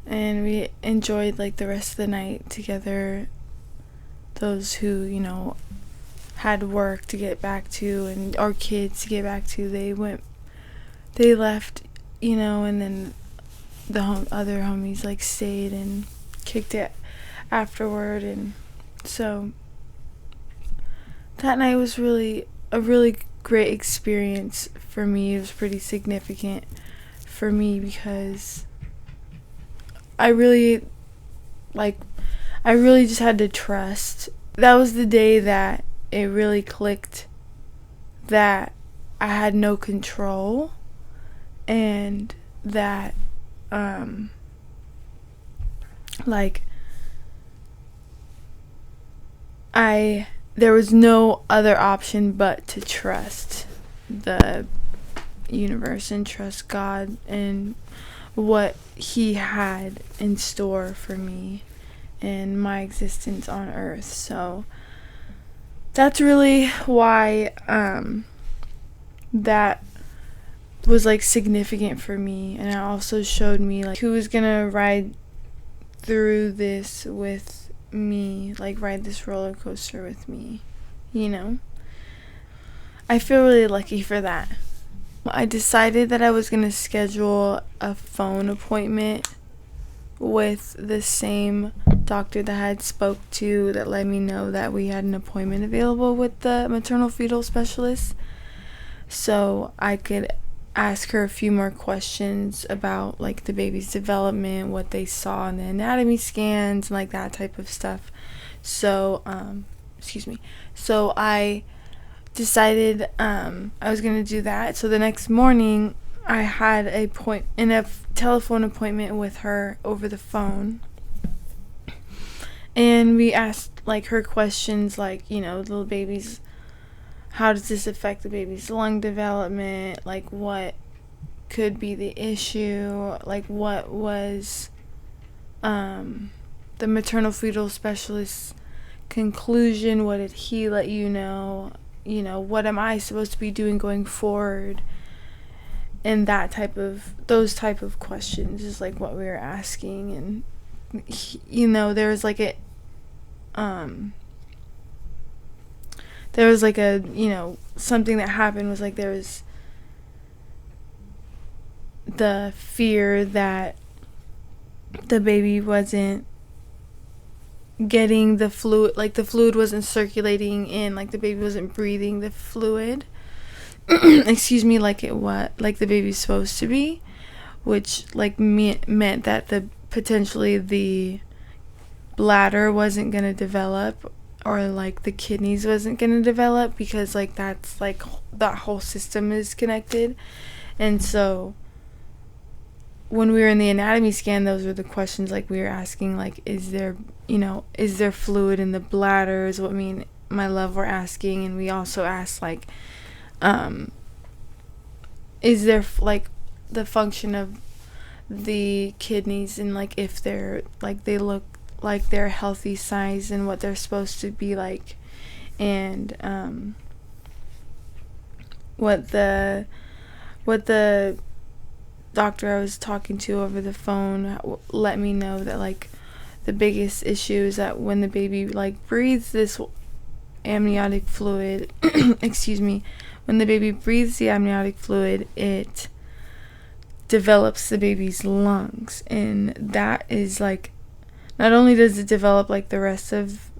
and we enjoyed, like, the rest of the night together. Those who, you know, had work to get back to, and our kids to get back to, they left, you know, and then the other homies, like, stayed and kicked it afterward. And so that night was really a really great experience for me. It was pretty significant for me because I really just had to trust. That was the day that it really clicked that I had no control, and that there was no other option but to trust the universe and trust God and what He had in store for me and my existence on earth. So that's really why that was, like, significant for me. And it also showed me, like, who was gonna ride through this with me, like ride this roller coaster with me, you know? I feel really lucky for that. I decided that I was going to schedule a phone appointment with the same doctor that I had spoke to that let me know that we had an appointment available with the maternal fetal specialist, so I could ask her a few more questions about like the baby's development, what they saw in the anatomy scans, and like that type of stuff. So so I decided I was gonna do that. So the next morning I had a telephone appointment with her over the phone, and we asked like her questions, like, you know, the baby's, how does this affect the baby's lung development, like what could be the issue, like what was the maternal fetal specialist's conclusion, what did he let you know, what am I supposed to be doing going forward, and those type of questions is like what we were asking. And there was like a something that happened was like there was the fear that the baby wasn't getting the fluid, like the fluid wasn't circulating in, like the baby wasn't breathing the fluid like the baby's supposed to be, which like meant that potentially the bladder wasn't going to develop, or like the kidneys wasn't going to develop, because like that's like that whole system is connected. And so when we were in the anatomy scan, those were the questions like we were asking, like is there fluid in the bladder, is what me and my love were asking. And we also asked like is there like the function of the kidneys, and like if they're like they look like they're healthy size and what they're supposed to be like. And what the doctor I was talking to over the phone let me know that like the biggest issue is that when the baby like breathes this amniotic fluid when the baby breathes the amniotic fluid, it develops the baby's lungs. And that is like, not only does it develop like the rest of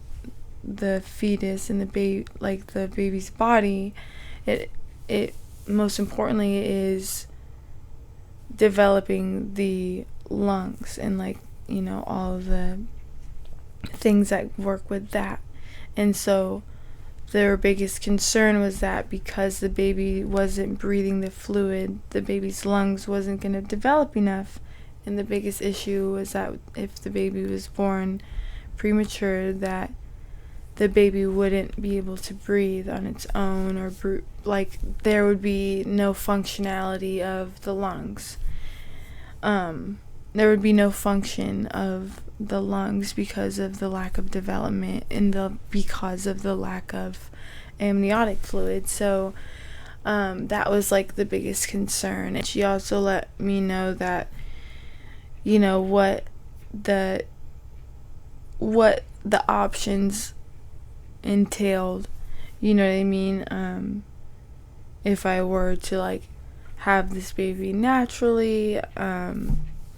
the fetus and the baby's body, it most importantly is developing the lungs and like, all of the things that work with that. And so their biggest concern was that because the baby wasn't breathing the fluid, the baby's lungs wasn't going to develop enough. And the biggest issue was that if the baby was born premature, that the baby wouldn't be able to breathe on its own, or like there would be no functionality of the lungs. There would be no function of the lungs because of the lack of development and because of the lack of amniotic fluid. So that was like the biggest concern. And she also let me know that what the options entailed, you know what I mean, if I were to like have this baby naturally,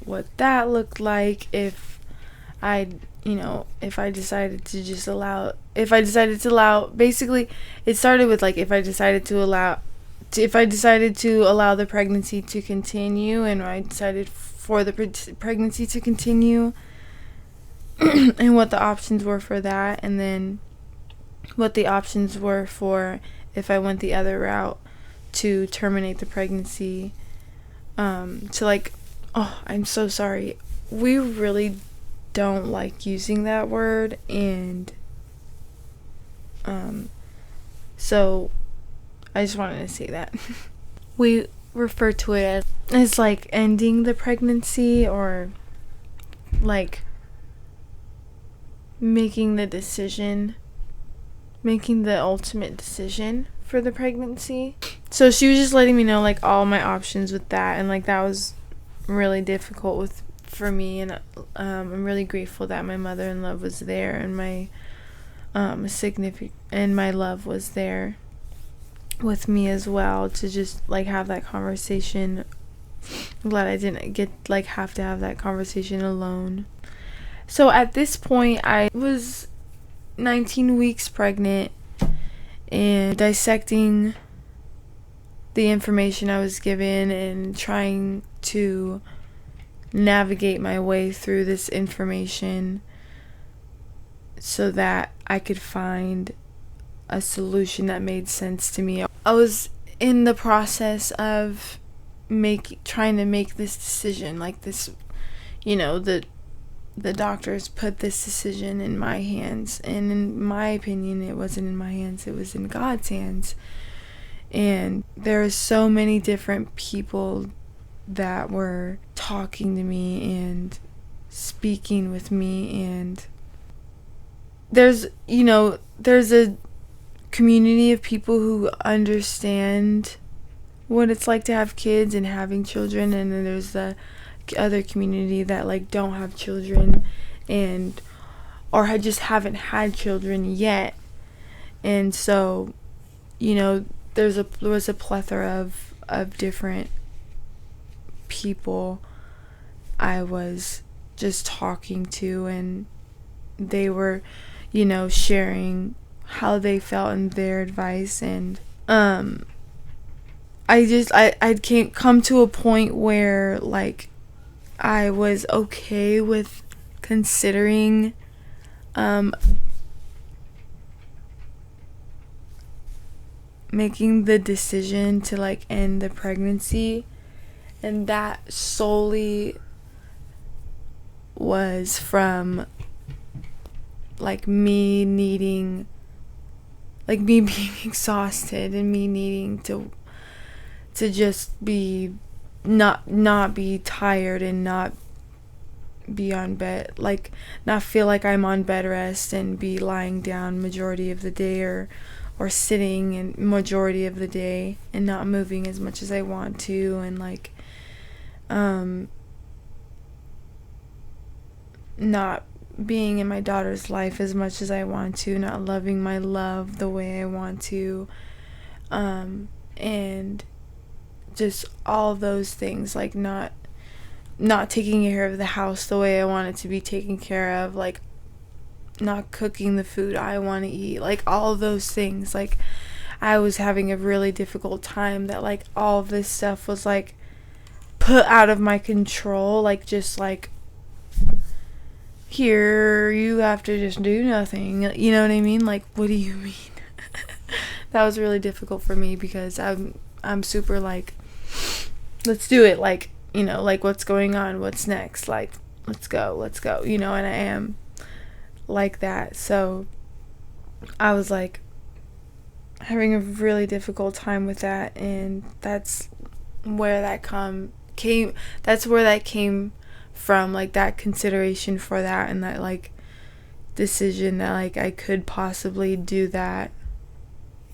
what that looked like, if I decided to allow, basically it started with like if I decided to allow the pregnancy to continue, and I decided for the pregnancy to continue and what the options were for that, and then what the options were for if I went the other route to terminate the pregnancy. I'm so sorry, we really don't like using that word, and so I just wanted to say that. We refer to it as like ending the pregnancy, or like making the ultimate decision for the pregnancy. So she was just letting me know like all my options with that, and like that was really difficult for me, and I'm really grateful that my mother-in-law was there, and my significant and my love was there with me as well, to just like have that conversation. I'm glad I didn't have to have that conversation alone. So at this point, I was 19 weeks pregnant and dissecting the information I was given and trying to navigate my way through this information so that I could find a solution that made sense to me. I was in the process of trying to make this decision, like this, the doctors put this decision in my hands, and in my opinion, it wasn't in my hands, it was in God's hands. And there are so many different people that were talking to me and speaking with me, and there's a community of people who understand what it's like to have kids and having children, and then there's the other community that like don't have children or just haven't had children yet. And so there was a plethora of different people I was just talking to, and they were sharing how they felt and their advice. And I'd come to a point where like I was okay with considering making the decision to like end the pregnancy, and that solely was from like me being exhausted, and me needing to just be not be tired, and not be on bed, like not feel like I'm on bed rest, and be lying down majority of the day, or sitting in majority of the day, and not moving as much as I want to, and like not being in my daughter's life as much as I want to, not loving my love the way I want to, and just all those things, like not taking care of the house the way I want it to be taken care of, like not cooking the food I want to eat, like all of those things. Like I was having a really difficult time, that like all of this stuff was like put out of my control, like just like, here, you have to just do nothing, you know what I mean? Like, what do you mean? That was really difficult for me, because I'm super like, let's do it, like, like what's going on, what's next, like let's go, and I am like that. So I was like having a really difficult time with that, and that's where that came from, like that consideration for that, and that like decision that like I could possibly do that.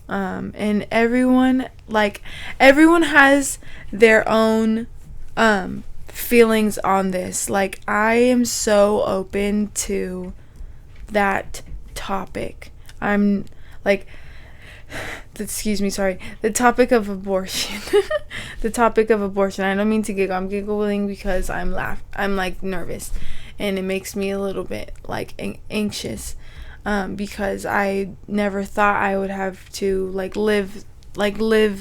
And everyone has their own feelings on this. Like I am so open to that topic. I'm like, the topic of abortion. The topic of abortion. I don't mean to giggle. I'm giggling because I'm like nervous, and it makes me a little bit like anxious, because I never thought I would have to live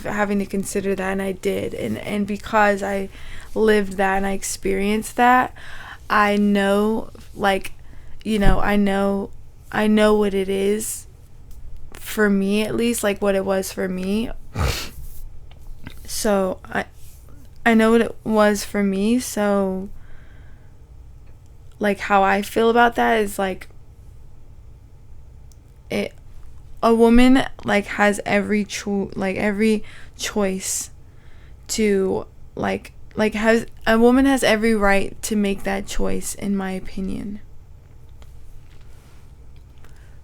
having to consider that, and I did, and because I lived that and I experienced that, I know, I know what it is for me, at least, like what it was for me. So I know what it was for me. So like how I feel about that is like, a woman like has every choice to a woman has every right to make that choice, in my opinion.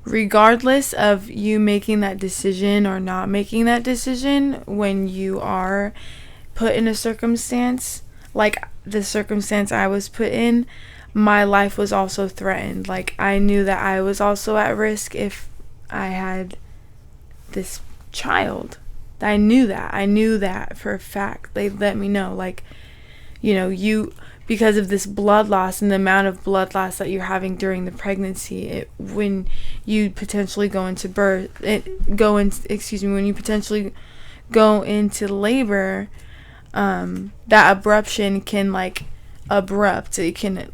Regardless of you making that decision or not making that decision, when you are put in a circumstance, like the circumstance I was put in, my life was also threatened. Like, I knew that I was also at risk if I had this child. I knew that for a fact. They let me know, like, you, because of this blood loss and the amount of blood loss that you're having during the pregnancy, when you potentially go into when you potentially go into labor, that abruption can, like, it can,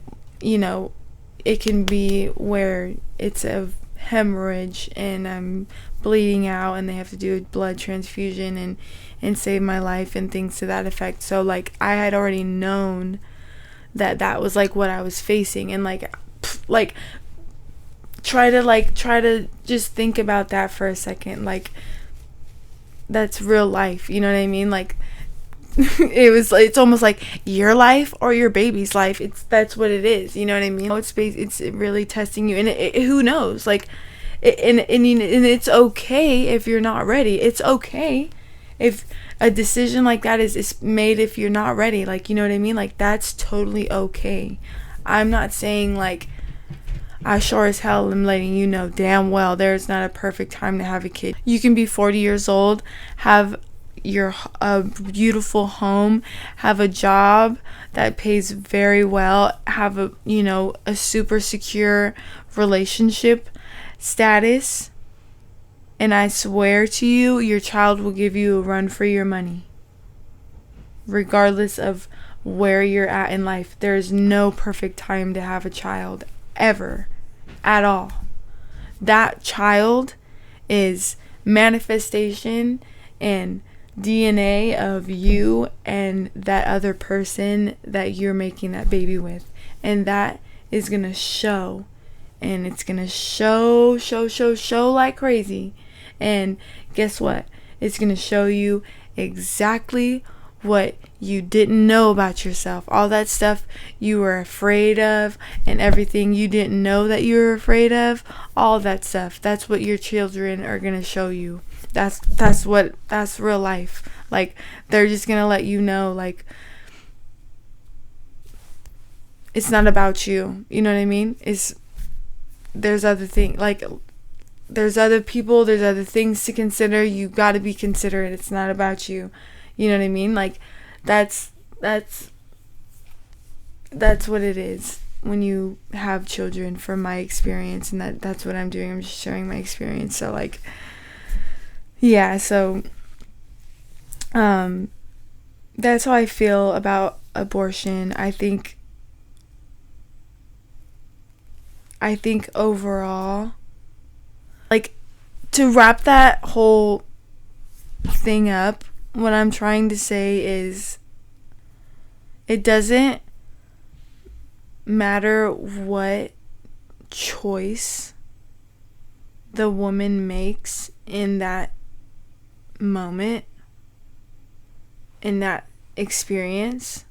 it can be where it's a hemorrhage and I'm bleeding out and they have to do a blood transfusion and save my life and things to that effect. So, like, I had already known that was, like, what I was facing, and like try to just think about that for a second. Like, that's real life, you know what I mean? Like, it's almost like your life or your baby's life. That's what it is, you know what I mean? It's really testing you, and who knows, like, and it's okay if you're not ready. It's okay if a decision like that is made if you're not ready, like, you know what I mean? Like, that's totally okay. I'm not saying, like, I sure as hell am letting you know damn well there's not a perfect time to have a kid. You can be 40 years old, have a beautiful home, have a job that pays very well, have a super secure relationship status, and I swear to you, your child will give you a run for your money, regardless of where you're at in life. There's no perfect time to have a child, ever, at all. That child is manifestation and DNA of you and that other person that you're making that baby with, and that is gonna show, and it's gonna show like crazy. And guess what? It's gonna show you exactly what you didn't know about yourself. All that stuff you were afraid of and everything you didn't know that you were afraid of, all that stuff, that's what your children are gonna show you. That's real life. Like, they're just gonna let you know, like, it's not about you. You know what I mean? There's other things, like, there's other people, there's other things to consider. You got to be considerate. It's not about you. You know what I mean? Like, that's what it is when you have children, from my experience, and that's what I'm doing. I'm just sharing my experience. So, like, yeah, so that's how I feel about abortion. I think overall, like, to wrap that whole thing up, what I'm trying to say is, it doesn't matter what choice the woman makes in that moment, in that experience,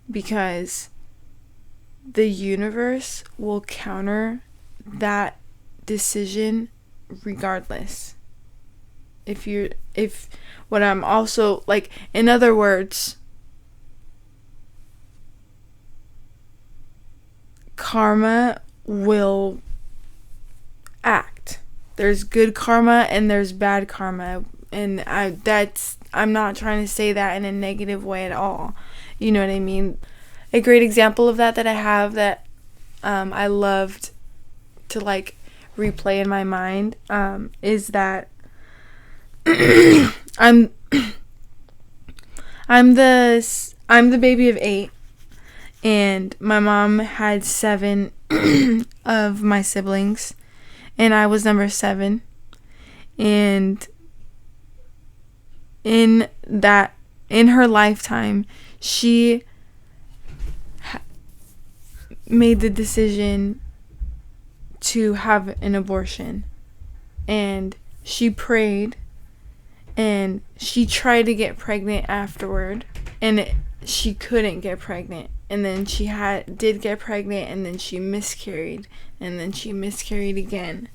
because the universe will counter that decision regardless. What I'm also, like, in other words, karma will act. There's good karma and there's bad karma, and I'm not trying to say that in a negative way at all. You know what I mean? A great example of that I have, that I loved to, like, replay in my mind, is that I'm the baby of 8, and my mom had 7 of my siblings, and I was number 7. And in her lifetime, she made the decision to have an abortion, and she prayed, and she tried to get pregnant afterward, and she couldn't get pregnant, and then she did get pregnant, and then she miscarried, and then she miscarried again.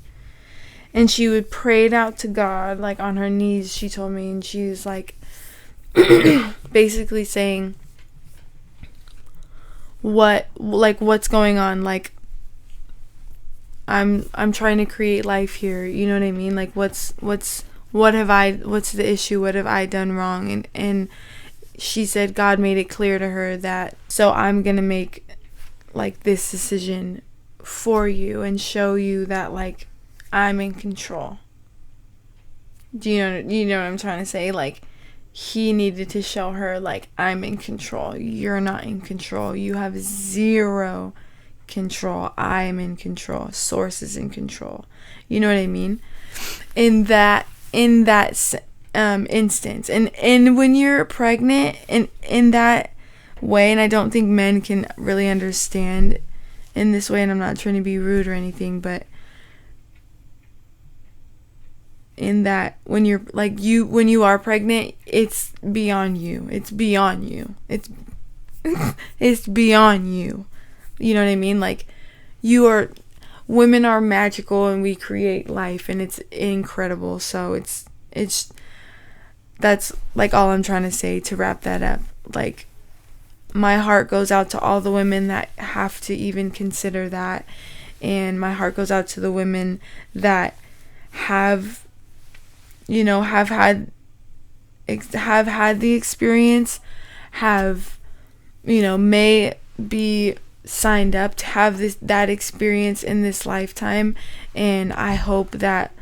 And she would pray it out to God, like, on her knees, she told me, and she was like basically saying, what's going on. Like, I'm trying to create life here, you know what I mean? Like, what's the issue? What have I done wrong? And she said God made it clear to her that, so I'm gonna make like this decision for you and show you that like I'm in control. Do you know what I'm trying to say? Like, he needed to show her like, I'm in control. You're not in control. You have zero control. I'm in control. Source is in control. You know what I mean? In that instance, and when you're pregnant, and in that way, and I don't think men can really understand in this way, and I'm not trying to be rude or anything, but in that when you're like, when you are pregnant, it's beyond you. It's beyond you. It's beyond you. You know what I mean? Like, women are magical, and we create life, and it's incredible. So that's like all I'm trying to say to wrap that up. Like, my heart goes out to all the women that have to even consider that, and my heart goes out to the women that have had the experience, may be signed up to have that experience in this lifetime. And I hope that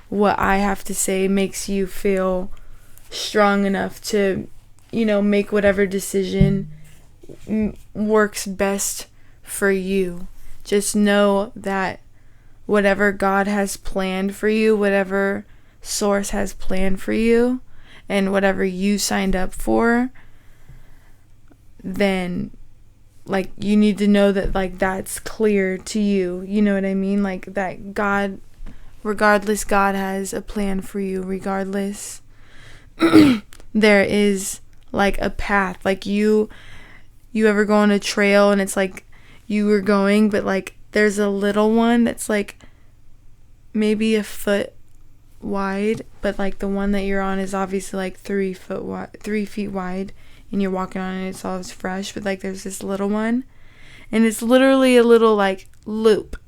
what I have to say makes you feel strong enough to make whatever decision works best for you. Just know that whatever God has planned for you, whatever source has planned for you, and whatever you signed up for, then like, you need to know that like that's clear to you. You know what I mean? Like, that God, regardless, God has a plan for you. Regardless, there is like a path. Like, you ever go on a trail and it's like you were going, but like there's a little one that's like maybe a foot wide, but like the one that you're on is obviously like 3 feet wide, and you're walking on it, it's always fresh. But like, there's this little one, and it's literally a little like loop,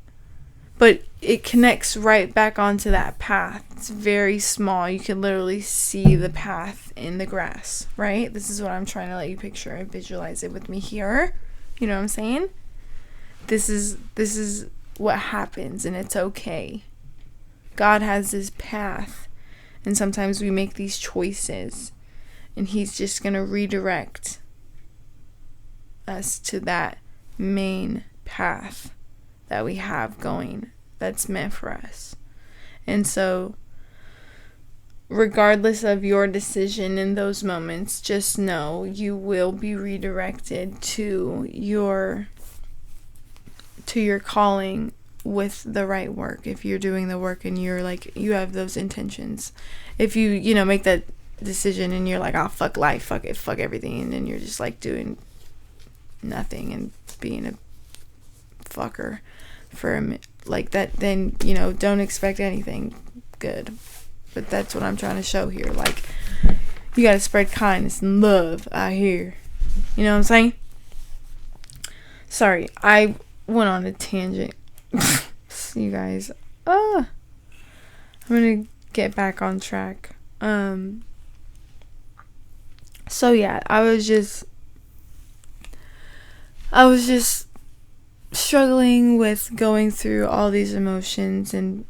but it connects right back onto that path. It's very small. You can literally see the path in the grass, right? This is what I'm trying to let you picture and visualize it with me here. You know what I'm saying? This is what happens, and it's okay. God has this path, and sometimes we make these choices, and he's just going to redirect us to that main path that we have going, that's meant for us. And so, regardless of your decision in those moments, just know you will be redirected to your calling with the right work. If you're doing the work and you're like, you have those intentions. If you make that decision and you're like, oh, fuck life, fuck it, fuck everything, and then you're just like doing nothing and being a fucker for like that, then don't expect anything good. But that's what I'm trying to show here. Like, you gotta spread kindness and love out here. You know what I'm saying? Sorry, I went on a tangent. You guys, I'm gonna get back on track. So yeah, I was just struggling with going through all these emotions and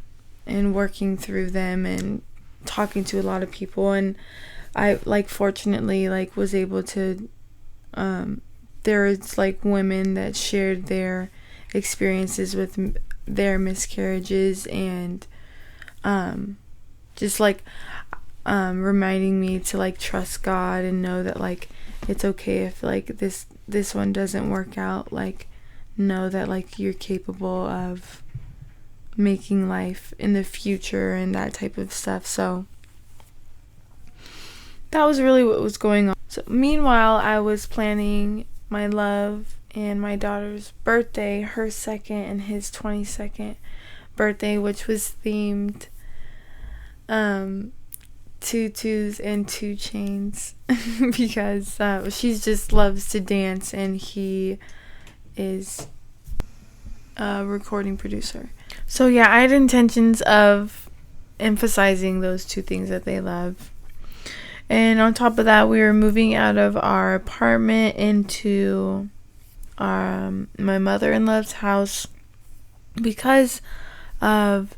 working through them and talking to a lot of people, and I fortunately was able to there's women that shared their experiences with their miscarriages, and just reminding me to trust God and know that it's okay if this one doesn't work out. Know that you're capable of making life in the future and that type of stuff. So that was really what was going on. So meanwhile, I was planning my love and my daughter's birthday, her 2nd and his 22nd birthday, which was themed tutus and 2 chains because she just loves to dance, and he is a recording producer. So yeah, I had intentions of emphasizing those two things that they love. And on top of that, we were moving out of our apartment into my mother-in-law's house because of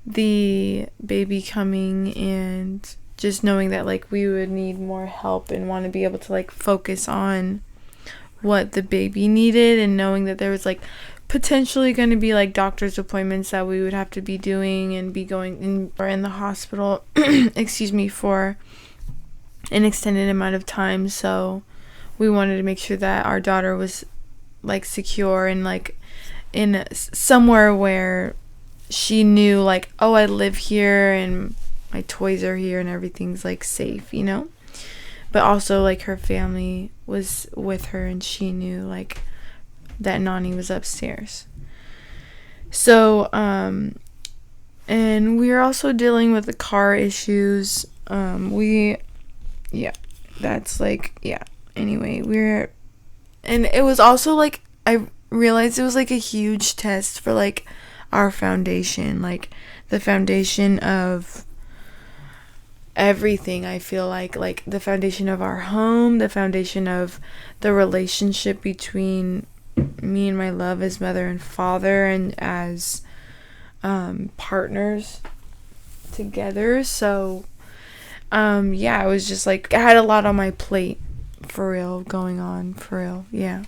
the baby coming, and just knowing that like we would need more help and want to be able to like focus on what the baby needed, and knowing that there was like potentially going to be like doctor's appointments that we would have to be doing and be going in, or in the hospital excuse me, for an extended amount of time. So we wanted to make sure that our daughter was like secure and like in somewhere where she knew like, oh, I live here and my toys are here and everything's like safe, you know. But also like her family was with her and she knew like that Nani was upstairs. So and we were also dealing with the car issues. Anyway, and it was also like, I realized it was like a huge test for like our foundation, like the foundation of everything. I feel like the foundation of our home, the foundation of the relationship between me and my love as mother and father, and as partners together. So yeah, it was just like I had a lot on my plate for real going on, for real. Yeah.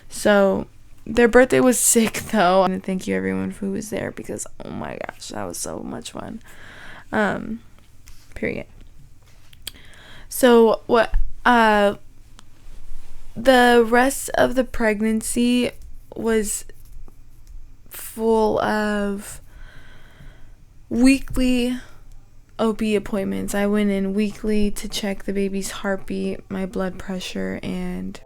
So their birthday was sick though, and thank you everyone who was there, because oh my gosh, that was so much fun. Period. So what the rest of the pregnancy was full of weekly OB appointments. I went in weekly to check the baby's heartbeat, my blood pressure, and